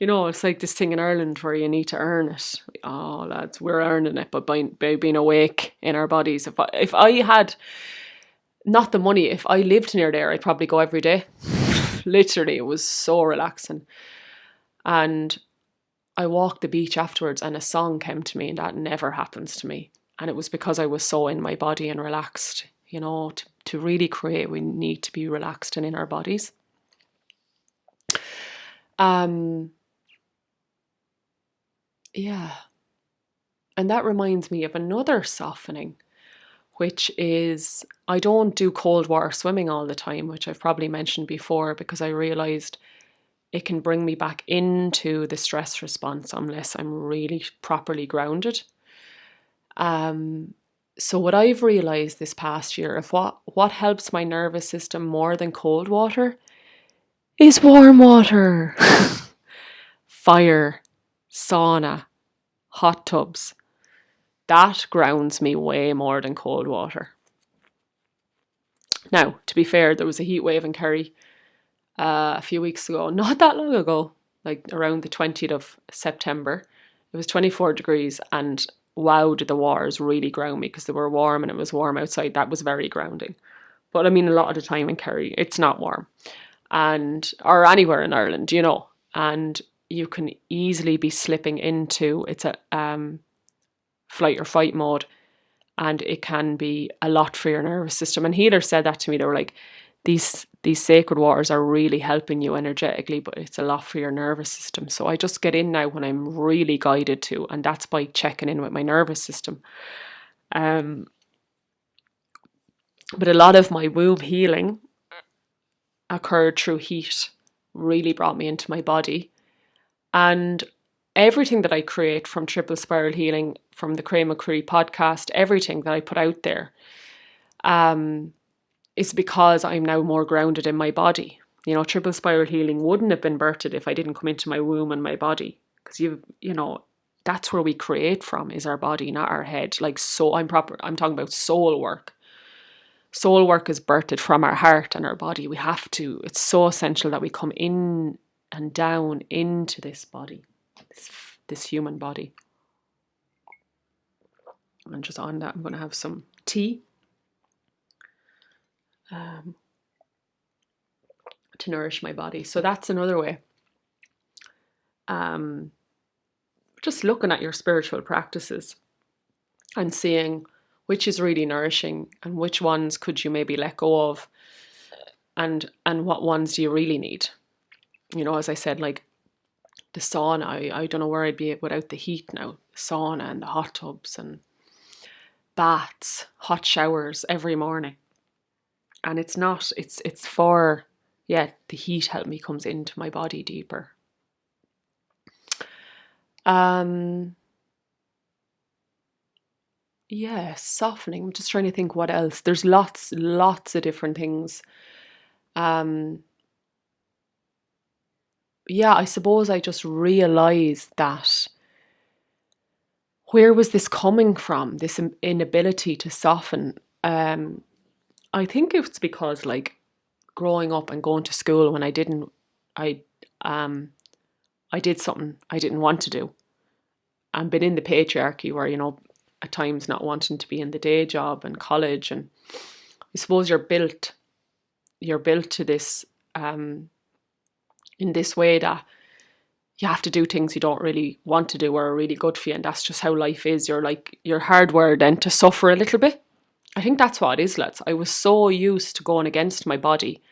You know, it's like this thing in Ireland where you need to earn it. Oh, lads, we're earning it, but by being awake in our bodies. If I had not the money, if I lived near there, I'd probably go every day. Literally, it was so relaxing. And I walked the beach afterwards and a song came to me, and that never happens to me. And it was because I was so in my body and relaxed. You know, to really create, we need to be relaxed and in our bodies. Yeah. And that reminds me of another softening, which is I don't do cold water swimming all the time, which I've probably mentioned before, because I realized it can bring me back into the stress response unless I'm really properly grounded. So what I've realized this past year, if what helps my nervous system more than cold water is warm water. Fire, sauna, hot tubs. That grounds me way more than cold water. Now, to be fair, there was a heat wave in Kerry a few weeks ago, not that long ago, like around the 20th of September. It was 24 degrees and wow, did the waters really ground me because they were warm and it was warm outside. That was very grounding. But I mean, a lot of the time in Kerry, it's not warm, or anywhere in Ireland, you know, and you can easily be slipping into it's a flight or fight mode, and it can be a lot for your nervous system. And healers said that to me. They were like, these sacred waters are really helping you energetically, but it's a lot for your nervous system. So I just get in now when I'm really guided to, and that's by checking in with my nervous system. But a lot of my womb healing occurred through heat, really brought me into my body. And everything that I create from Triple Spiral Healing, from the Cray McCree podcast, everything that I put out there, is because I'm now more grounded in my body. You know, Triple Spiral Healing wouldn't have been birthed if I didn't come into my womb and my body. Because you know, that's where we create from, is our body, not our head. Like, so I'm talking about soul work. Soul work is birthed from our heart and our body. We have to, it's so essential that we come in and down into this body, this human body. And just on that, I'm going to have some tea to nourish my body. So that's another way. Just looking at your spiritual practices and seeing which is really nourishing and which ones could you maybe let go of, and what ones do you really need. You know, as I said, like the sauna, I don't know where I'd be without the heat now. Sauna and the hot tubs and baths, hot showers every morning. And it's for, yeah, the heat help me comes into my body deeper. Yeah, softening. I'm just trying to think what else. There's lots of different things. Yeah, I suppose I just realized that where was this coming from? This inability to soften. I think it's because like growing up and going to school when I um I did something I didn't want to do, and been in the patriarchy where at times not wanting to be in the day job and college, and I suppose you're built to this in this way that you have to do things you don't really want to do or are really good for you, and that's just how life is. You're hardwired then to suffer a little bit. I think that's what it is, lads. I was so used to going against my body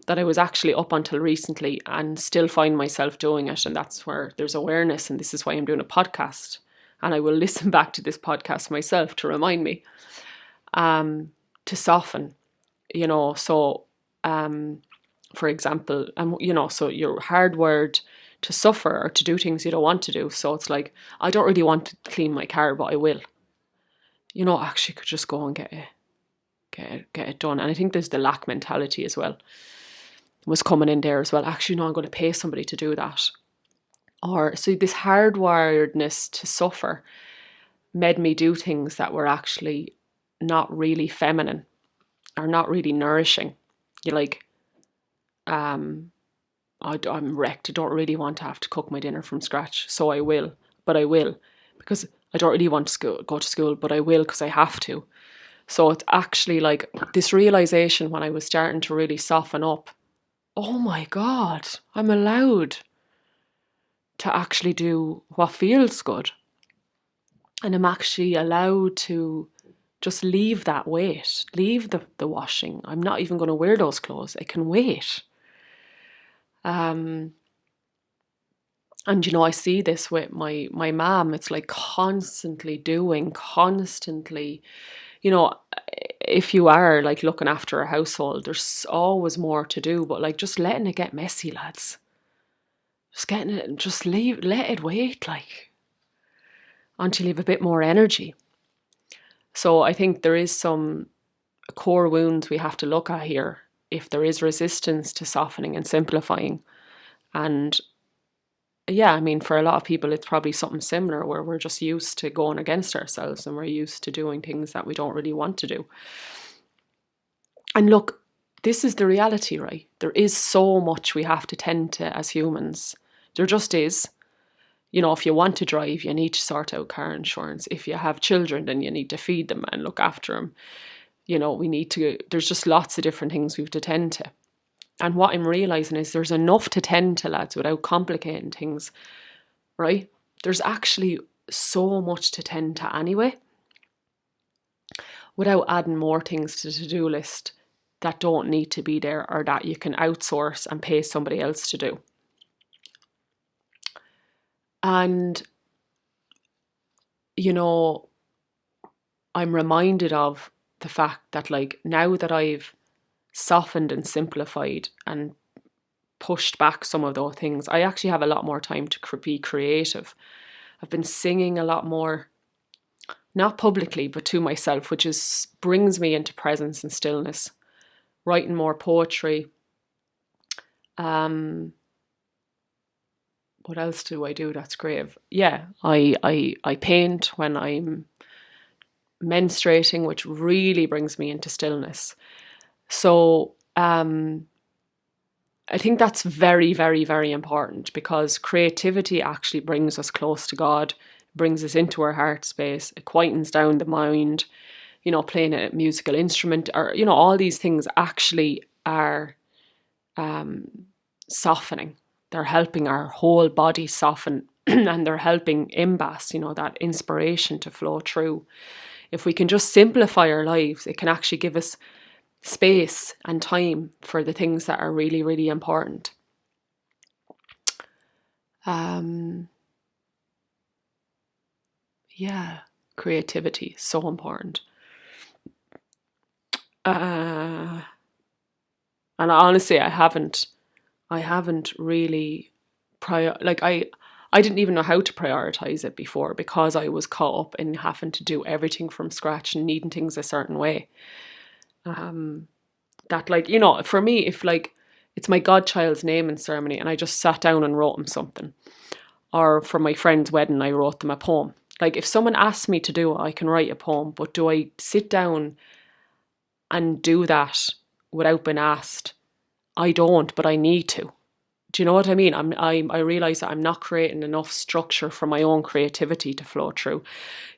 that I was actually up until recently and still find myself doing it. And that's where there's awareness. And this is why I'm doing a podcast. And I will listen back to this podcast myself to remind me to soften, So, for example, so you're hardwired to suffer or to do things you don't want to do. So it's like, I don't really want to clean my car, but I will. Actually could just go and get it done. And I think there's the lack mentality as well. Was coming in there as well. Actually, no, I'm going to pay somebody to do that. Or so this hardwiredness to suffer made me do things that were actually not really feminine or not really nourishing. You're like, I'm wrecked. I don't really want to have to cook my dinner from scratch, so I will. But I will because I don't really want to go to school, but I will because I have to. So it's actually like this realization when I was starting to really soften up. Oh my God, I'm allowed to actually do what feels good. And I'm actually allowed to just leave that weight, leave the washing. I'm not even going to wear those clothes. I can wait. And I see this with my mom. It's like constantly doing, constantly, if you are like looking after a household, there's always more to do, but like just letting it get messy, lads. Just getting it, just let it wait, like, until you have a bit more energy. So I think there is some core wounds we have to look at here. If there is resistance to softening and simplifying, and yeah, I mean, for a lot of people, it's probably something similar where we're just used to going against ourselves and we're used to doing things that we don't really want to do. And look, this is the reality, right? There is so much we have to tend to as humans. There just is. If you want to drive, you need to sort out car insurance. If you have children, then you need to feed them and look after them. There's just lots of different things we have to tend to. And what I'm realising is there's enough to tend to, lads, without complicating things, right? There's actually so much to tend to anyway, without adding more things to the to-do list that don't need to be there or that you can outsource and pay somebody else to do. And, I'm reminded of the fact that, like, now that I've softened and simplified and pushed back some of those things, I actually have a lot more time to be creative. I've been singing a lot more, not publicly, but to myself, which brings me into presence and stillness. Writing more poetry. What else do I do that's grave? Yeah, I paint when I'm menstruating, which really brings me into stillness. So I think that's very, very, very important, because creativity actually brings us close to God, brings us into our heart space, it quietens down the mind. Playing a musical instrument, or all these things actually are softening. They're helping our whole body soften and they're helping imbas, that inspiration to flow through. If we can just simplify our lives, it can actually give us space and time for the things that are really, really important. Yeah, creativity, so important. And honestly, I haven't really I didn't even know how to prioritize it before, because I was caught up in having to do everything from scratch and needing things a certain way. That, like, you know, for me, if like it's my godchild's naming ceremony and I just sat down and wrote him something, or for my friend's wedding, I wrote them a poem. Like, if someone asks me to do it, I can write a poem, but do I sit down and do that without being asked? I don't, but I need to. Do you know what I mean? I realize that I'm not creating enough structure for my own creativity to flow through.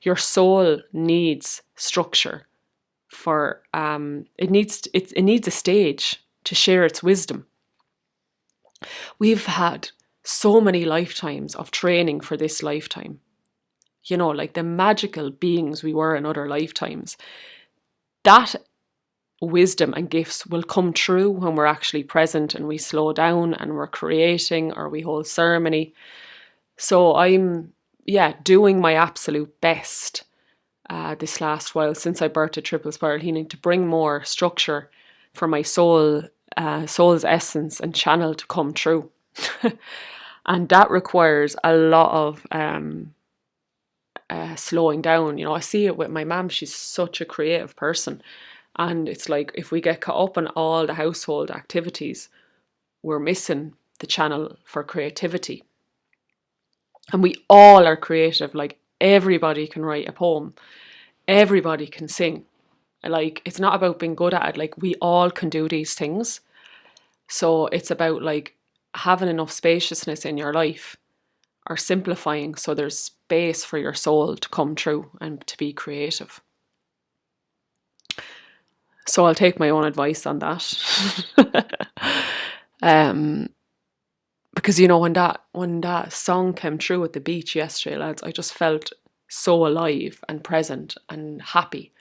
Your soul needs structure for it needs a stage to share its wisdom. We've had so many lifetimes of training for this lifetime. You know, like the magical beings we were in other lifetimes. That wisdom and gifts will come true when we're actually present and we slow down and we're creating or we hold ceremony. So I'm, yeah, doing my absolute best this last while since I birthed Triple Spiral Healing to bring more structure for my soul's essence and channel to come true. And that requires a lot of slowing down. You know, I see it with my mum. She's such a creative person. And it's like if we get caught up in all the household activities, we're missing the channel for creativity. And we all are creative. Like, everybody can write a poem. Everybody can sing. Like, it's not about being good at it. Like, we all can do these things. So it's about like having enough spaciousness in your life, or simplifying so there's space for your soul to come true and to be creative. So I'll take my own advice on that. Because, you know, when that song came through at the beach yesterday, lads, I just felt so alive and present and happy.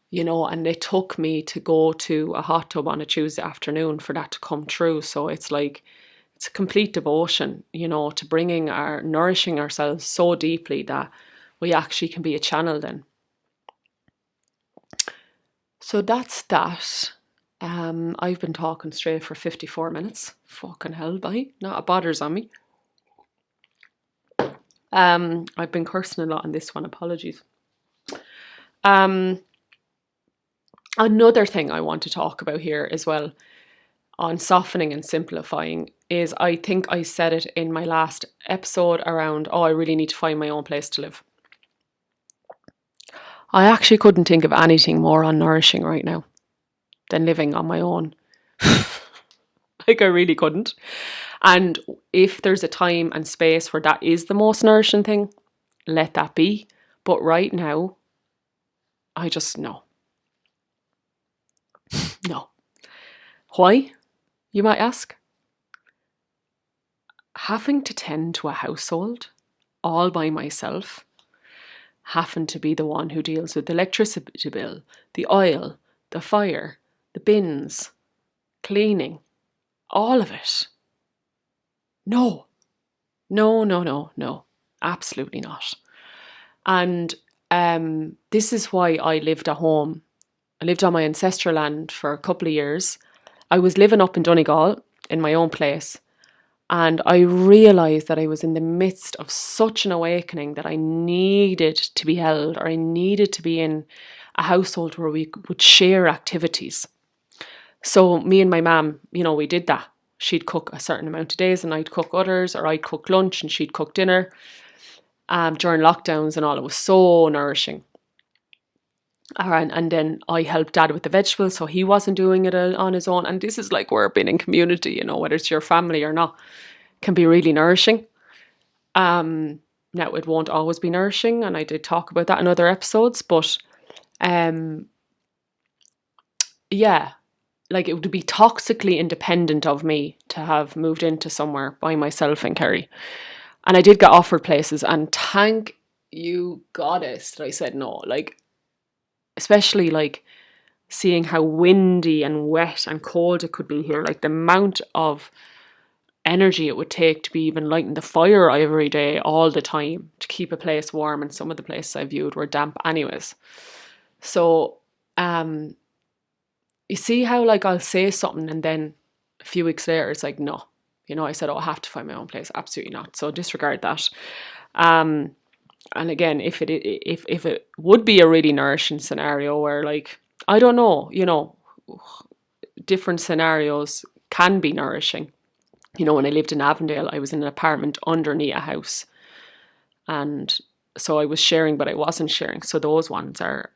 You know, and it took me to go to a hot tub on a Tuesday afternoon for that to come true. So it's like, it's a complete devotion, you know, to nourishing ourselves so deeply that we actually can be a channel then. So that's that. I've been talking straight for 54 minutes. Fucking hell, bye. Not a bothers on me. I've been cursing a lot on this one. Apologies. Another thing I want to talk about here as well on softening and simplifying is, I think I said it in my last episode around, I really need to find my own place to live. I actually couldn't think of anything more unnourishing right now than living on my own. Like, I really couldn't. And if there's a time and space where that is the most nourishing thing, let that be. But right now, I just, no. No. Why, you might ask? Having to tend to a household all by myself, having to be the one who deals with the electricity bill, the oil, the fire, the bins, cleaning, all of it. No. No. Absolutely not. And this is why I lived at home. I lived on my ancestral land for a couple of years. I was living up in Donegal in my own place. And I realised that I was in the midst of such an awakening that I needed to be held, or I needed to be in a household where we would share activities. So me and my mum, you know, we did that. She'd cook a certain amount of days and I'd cook others, or I'd cook lunch and she'd cook dinner during lockdowns and all. It was so nourishing. And then I helped Dad with the vegetables, so he wasn't doing it on his own. And this is like where being in community, you know, whether it's your family or not, can be really nourishing. Now, it won't always be nourishing, and I did talk about that in other episodes, but yeah, like, it would be toxically independent of me to have moved into somewhere by myself in Kerry. And I did get offered places, and thank you, goddess, that I said no. Like, especially like seeing how windy and wet and cold it could be here, like the amount of energy it would take to be even lighting the fire every day, all the time, to keep a place warm, and some of the places I viewed were damp anyways. So you see how, like, I'll say something and then a few weeks later it's like, no, you know, I said, oh, I have to find my own place. Absolutely not. So disregard that. And again, if it would be a really nourishing scenario where, like, I don't know, you know, different scenarios can be nourishing. You know, when I lived in Avondale, I was in an apartment underneath a house. And so I was sharing, but I wasn't sharing. So those ones are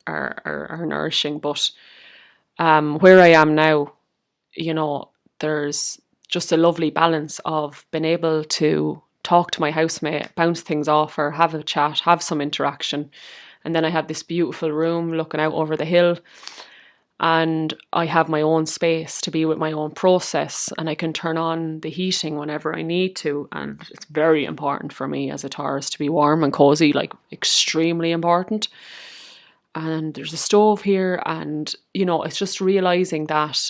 nourishing. But where I am now, you know, there's just a lovely balance of being able to talk to my housemate, bounce things off her, have a chat, have some interaction. And then I have this beautiful room looking out over the hill. And I have my own space to be with my own process, and I can turn on the heating whenever I need to. And it's very important for me as a Taurus to be warm and cozy, like extremely important. And there's a stove here, and you know, it's just realizing that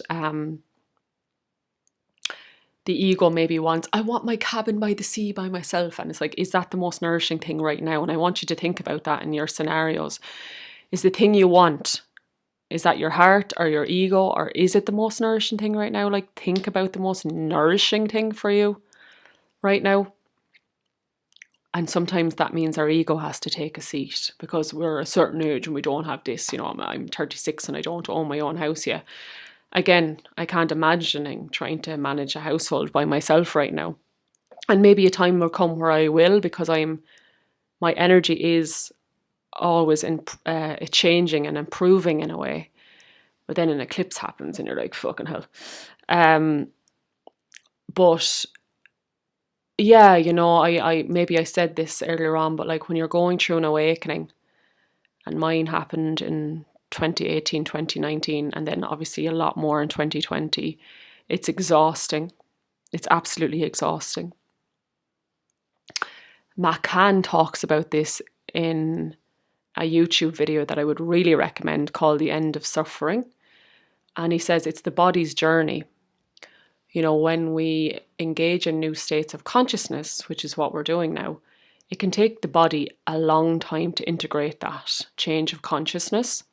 the ego maybe wants, I want my cabin by the sea by myself. And it's like, is that the most nourishing thing right now? And I want you to think about that in your scenarios. Is the thing you want, is that your heart or your ego, or is it the most nourishing thing right now? Like, think about the most nourishing thing for you right now. And sometimes that means our ego has to take a seat because we're a certain age and we don't have this. You know, I'm 36 and I don't own my own house yet. Again, I can't imagine trying to manage a household by myself right now. And maybe a time will come where I will, because my energy is always changing and improving in a way. But then an eclipse happens and you're like, fucking hell. But yeah, you know, I maybe I said this earlier on, but like when you're going through an awakening, and mine happened in 2018, 2019, and then obviously a lot more in 2020, it's exhausting. It's absolutely exhausting. Matt Kahn talks about this in a YouTube video that I would really recommend called The End of Suffering. And he says it's the body's journey. You know, when we engage in new states of consciousness, which is what we're doing now, it can take the body a long time to integrate that change of consciousness.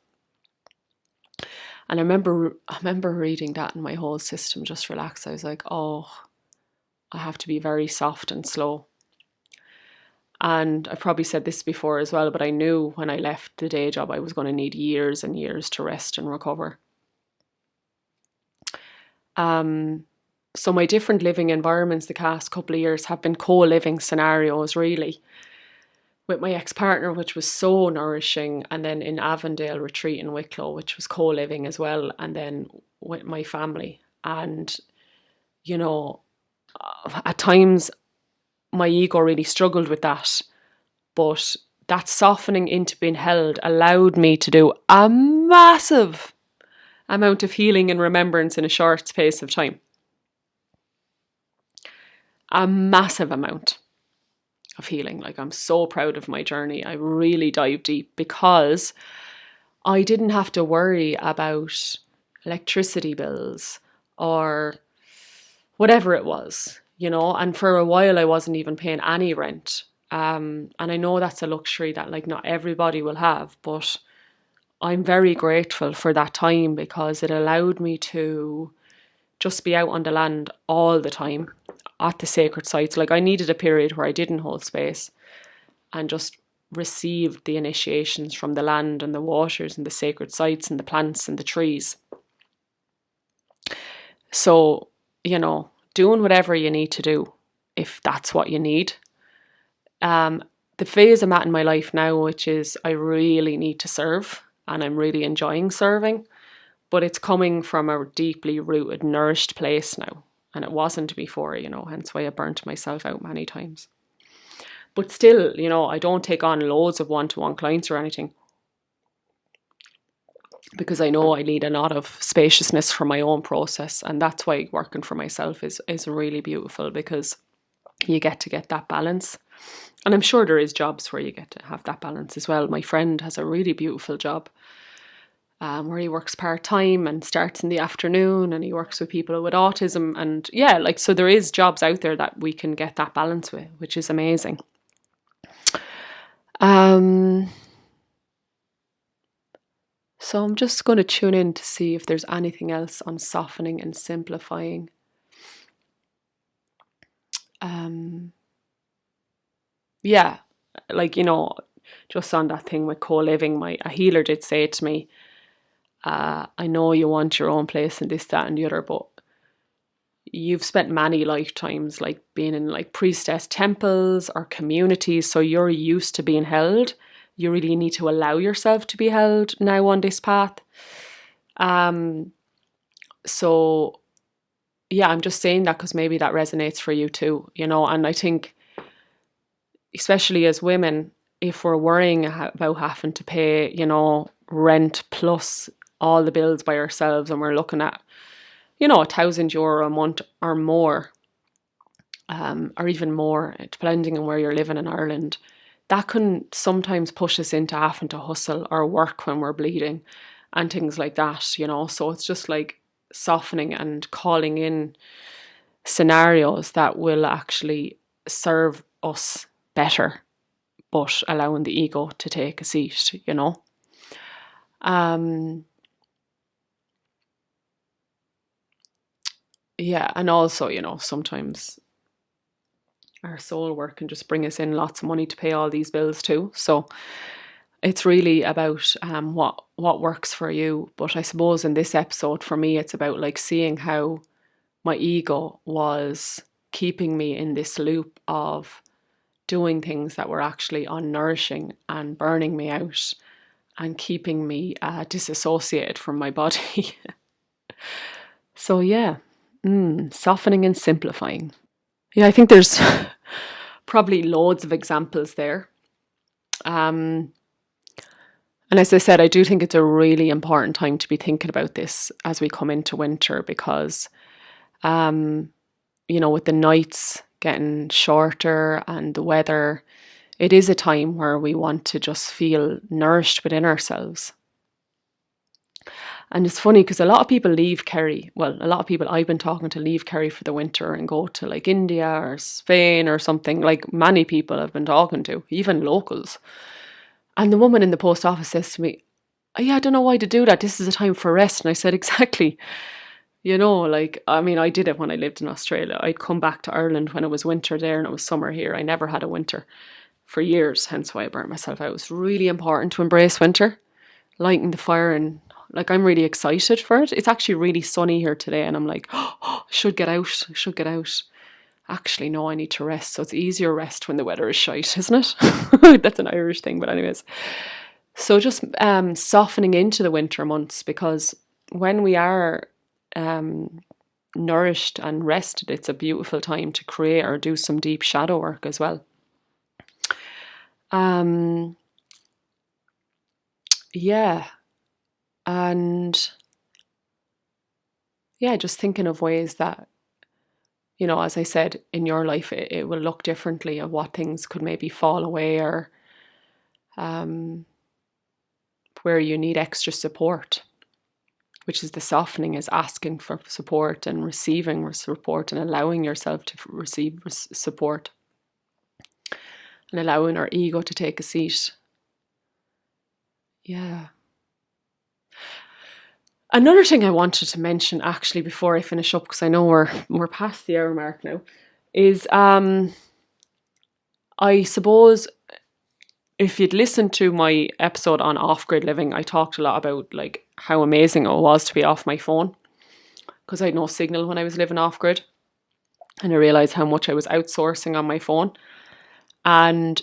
And I remember reading that and my whole system just relaxed. I was like, oh, I have to be very soft and slow. And I've probably said this before as well, but I knew when I left the day job I was going to need years and years to rest and recover. So my different living environments the past couple of years have been co-living scenarios, really. With my ex-partner, which was so nourishing, and then in Avondale Retreat in Wicklow, which was co-living as well, and then with my family. And, you know, at times my ego really struggled with that, but that softening into being held allowed me to do a massive amount of healing and remembrance in a short space of time. A massive amount of healing. Like, I'm so proud of my journey. I really dived deep because I didn't have to worry about electricity bills or whatever it was, you know, and for a while I wasn't even paying any rent. And I know that's a luxury that like not everybody will have, but I'm very grateful for that time because it allowed me to just be out on the land all the time at the sacred sites. Like, I needed a period where I didn't hold space and just received the initiations from the land and the waters and the sacred sites and the plants and the trees. So, you know, doing whatever you need to do, if that's what you need. The phase I'm at in my life now, which is I really need to serve, and I'm really enjoying serving, but it's coming from a deeply rooted, nourished place now. And it wasn't before, you know, hence why I burnt myself out many times. But still, you know, I don't take on loads of one-to-one clients or anything, because I know I need a lot of spaciousness for my own process. And that's why working for myself is really beautiful, because you get to get that balance. And I'm sure there is jobs where you get to have that balance as well. My friend has a really beautiful job where he works part-time and starts in the afternoon, and he works with people with autism. And yeah, like, so there is jobs out there that we can get that balance with, which is amazing. So I'm just going to tune in to see if there's anything else on softening and simplifying. Yeah, like, you know, just on that thing with co-living, a healer did say to me, I know you want your own place and this, that, and the other, but you've spent many lifetimes like being in like priestess temples or communities, so you're used to being held. You really need to allow yourself to be held now on this path. Um, so yeah, I'm just saying that because maybe that resonates for you too, and I think especially as women, if we're worrying about having to pay, rent plus all the bills by ourselves, and we're looking at, €1,000 a month or more, or even more, depending on where you're living in Ireland, that can sometimes push us into having to hustle or work when we're bleeding and things like that, So it's just like softening and calling in scenarios that will actually serve us better, but allowing the ego to take a seat, Yeah, and also, sometimes our soul work can just bring us in lots of money to pay all these bills too. So it's really about what works for you. But I suppose in this episode, for me, it's about like seeing how my ego was keeping me in this loop of doing things that were actually unnourishing and burning me out and keeping me disassociated from my body. So yeah, softening and simplifying. Yeah, I think there's probably loads of examples there. And as I said, I do think it's a really important time to be thinking about this as we come into winter because, with the nights getting shorter and the weather, it is a time where we want to just feel nourished within ourselves. And it's funny because a lot of people leave Kerry. Well, a lot of people I've been talking to leave Kerry for the winter and go to like India or Spain or something. Like many people I've been talking to, even locals. And the woman in the post office says to me, "Oh, yeah, I don't know why to do that. This is a time for rest." And I said, exactly. I did it when I lived in Australia. I'd come back to Ireland when it was winter there and it was summer here. I never had a winter for years, hence why I burnt myself out. It's really important to embrace winter, lighting the fire, and like I'm really excited for it. It's actually really sunny here today and I'm like, oh, I should get out. I should get out. Actually, no, I need to rest. So it's easier rest when the weather is shite, isn't it? That's an Irish thing, but anyways. So just softening into the winter months, because when we are nourished and rested, it's a beautiful time to create or do some deep shadow work as well. Yeah. And yeah, just thinking of ways that, as I said, in your life, it will look differently, of what things could maybe fall away, or where you need extra support, which is the softening, is asking for support and receiving support and allowing yourself to receive support and allowing our ego to take a seat. Yeah. Another thing I wanted to mention actually before I finish up, because I know we're past the hour mark now, is I suppose if you'd listened to my episode on off-grid living, I talked a lot about like how amazing it was to be off my phone, because I had no signal when I was living off-grid, and I realised how much I was outsourcing on my phone. And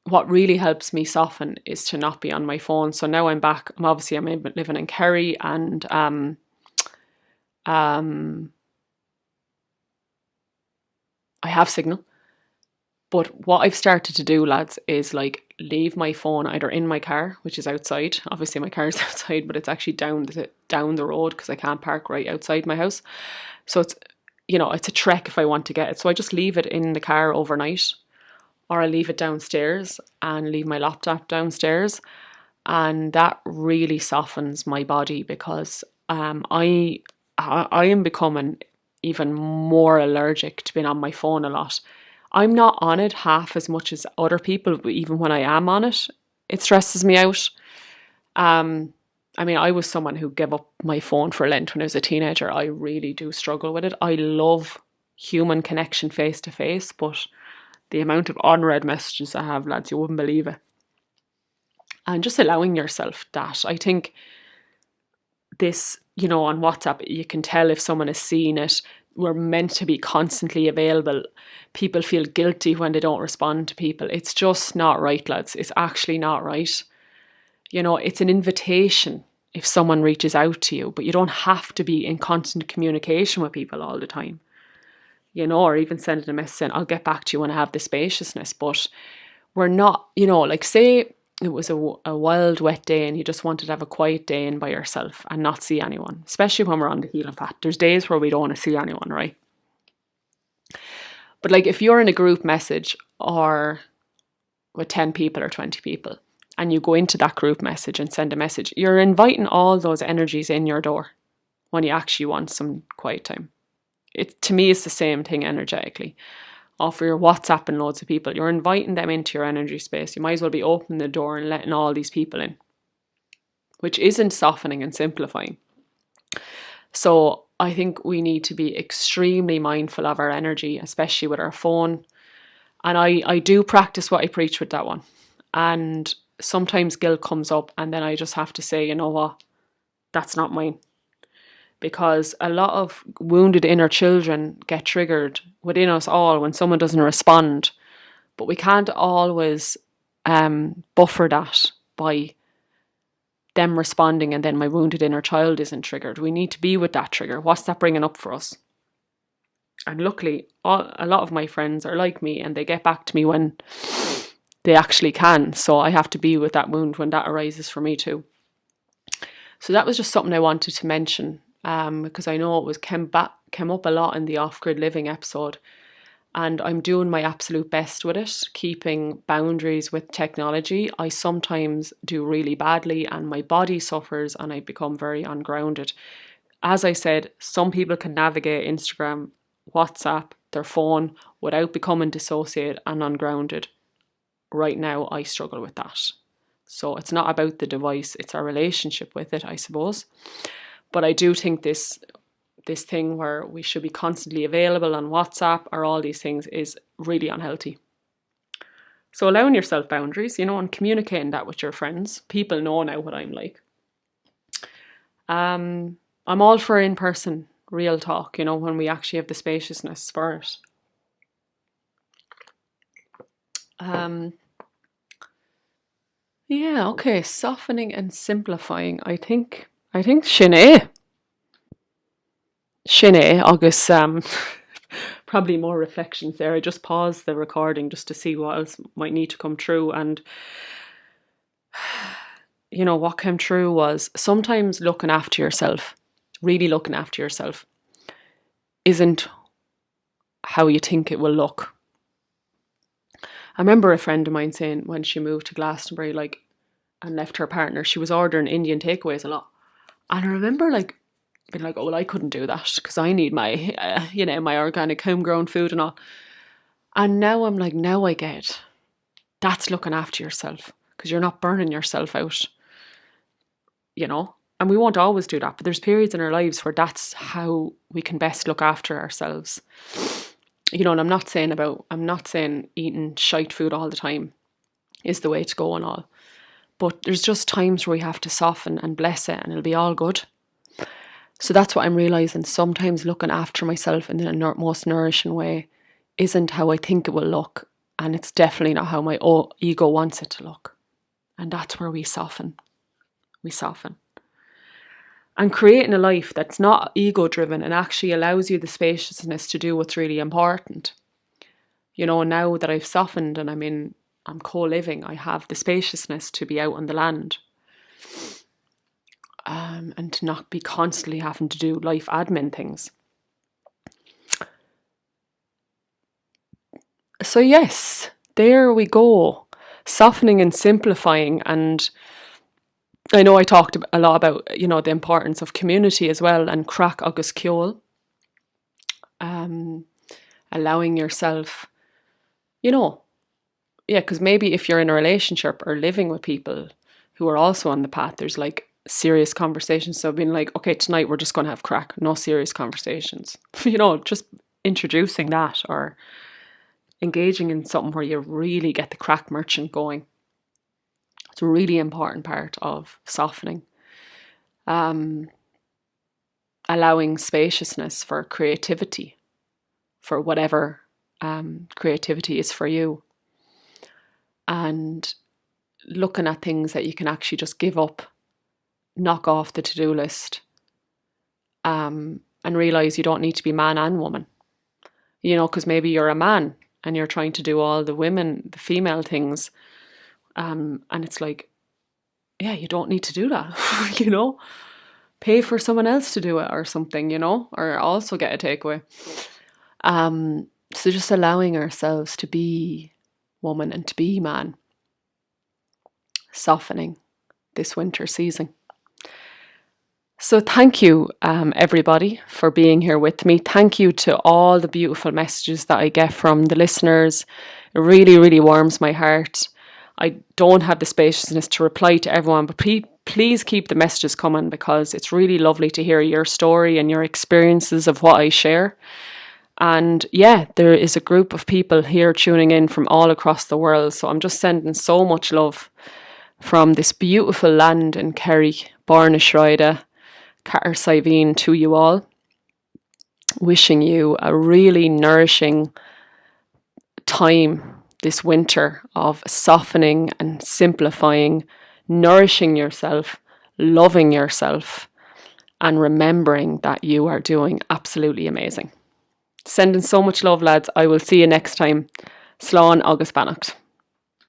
what really helps me soften is to not be on my phone. So now I'm back. I'm living in Kerry, and I have signal. But what I've started to do, lads, is like leave my phone either in my car, which is outside. Obviously my car is outside, but it's actually down the road because I can't park right outside my house. So it's a trek if I want to get it. So I just leave it in the car overnight, or I leave it downstairs and leave my laptop downstairs. And that really softens my body, because I am becoming even more allergic to being on my phone a lot. I'm not on it half as much as other people, but even when I am on it, it stresses me out. I was someone who gave up my phone for Lent when I was a teenager. I really do struggle with it. I love human connection face to face, but the amount of unread messages I have, lads, you wouldn't believe it. And just allowing yourself that. I think this, on WhatsApp, you can tell if someone has seen it. We're meant to be constantly available. People feel guilty when they don't respond to people. It's just not right, lads. It's actually not right. It's an invitation if someone reaches out to you, but you don't have to be in constant communication with people all the time. Or even sending a message saying, I'll get back to you when I have the spaciousness. But we're not, like say it was a wild, wet day and you just wanted to have a quiet day in by yourself and not see anyone, especially when we're on the healing path. There's days where we don't want to see anyone, right? But like if you're in a group message or with 10 people or 20 people and you go into that group message and send a message, you're inviting all those energies in your door when you actually want some quiet time. To me, it's the same thing energetically. Or for your WhatsApp and loads of people, you're inviting them into your energy space. You might as well be opening the door and letting all these people in, which isn't softening and simplifying. So I think we need to be extremely mindful of our energy, especially with our phone. And I do practice what I preach with that one. And sometimes guilt comes up and then I just have to say, you know what, that's not mine. Because a lot of wounded inner children get triggered within us all when someone doesn't respond. But we can't always buffer that by them responding and then my wounded inner child isn't triggered. We need to be with that trigger. What's that bringing up for us? And luckily, a lot of my friends are like me and they get back to me when they actually can. So I have to be with that wound when that arises for me too. So that was just something I wanted to mention. Because I know it came up a lot in the off-grid living episode, and I'm doing my absolute best with it, keeping boundaries with technology. I sometimes do really badly and my body suffers and I become very ungrounded. As I said, some people can navigate Instagram, WhatsApp, their phone without becoming dissociated and ungrounded. Right now, I struggle with that. So it's not about the device, it's our relationship with it, I suppose. But I do think this thing where we should be constantly available on WhatsApp or all these things is really unhealthy. So allowing yourself boundaries, and communicating that with your friends. People know now what I'm like. I'm all for in-person real talk, when we actually have the spaciousness for it. Yeah, okay, softening and simplifying. I think Sinead, August, probably more reflections there. I just paused the recording just to see what else might need to come true. And, what came true was sometimes looking after yourself, really looking after yourself, isn't how you think it will look. I remember a friend of mine saying when she moved to Glastonbury, and left her partner, she was ordering Indian takeaways a lot. And I remember being like, oh, well, I couldn't do that because I need my, my organic homegrown food and all. And now I'm like, now I get it. That's looking after yourself because you're not burning yourself out, And we won't always do that, but there's periods in our lives where that's how we can best look after ourselves. And I'm not saying eating shite food all the time is the way to go and all. But there's just times where we have to soften and bless it and it'll be all good. So that's what I'm realising. Sometimes looking after myself in the most nourishing way isn't how I think it will look. And it's definitely not how my ego wants it to look. And that's where we soften. We soften. And creating a life that's not ego-driven and actually allows you the spaciousness to do what's really important. Now that I've softened and I'm co-living, I have the spaciousness to be out on the land and to not be constantly having to do life admin things. So yes, there we go. Softening and simplifying. And I know I talked a lot about, the importance of community as well and crack agus ceol. Allowing yourself, yeah, because maybe if you're in a relationship or living with people who are also on the path, there's serious conversations. So being like, okay, tonight we're just going to have crack, no serious conversations. Just introducing that or engaging in something where you really get the crack merchant going. It's a really important part of softening. allowing spaciousness for creativity, for whatever creativity is for you, and looking at things that you can actually just give up, knock off the to-do list, and realize you don't need to be man and woman, because maybe you're a man and you're trying to do all the female things, and it's like, yeah, you don't need to do that. Pay for someone else to do it or something, or also get a takeaway. So just allowing ourselves to be woman and to be man, softening this winter season. So thank you, everybody, for being here with me. Thank you to all the beautiful messages that I get from the listeners. It really, really warms my heart. I don't have the spaciousness to reply to everyone, but please keep the messages coming, because it's really lovely to hear your story and your experiences of what I share. And yeah, there is a group of people here tuning in from all across the world. So I'm just sending so much love from this beautiful land in Kerry, Borna Cahersiveen, to you all. Wishing you a really nourishing time this winter of softening and simplifying, nourishing yourself, loving yourself, and remembering that you are doing absolutely amazing. Sending so much love, lads. I will see you next time. Slán agus beannacht.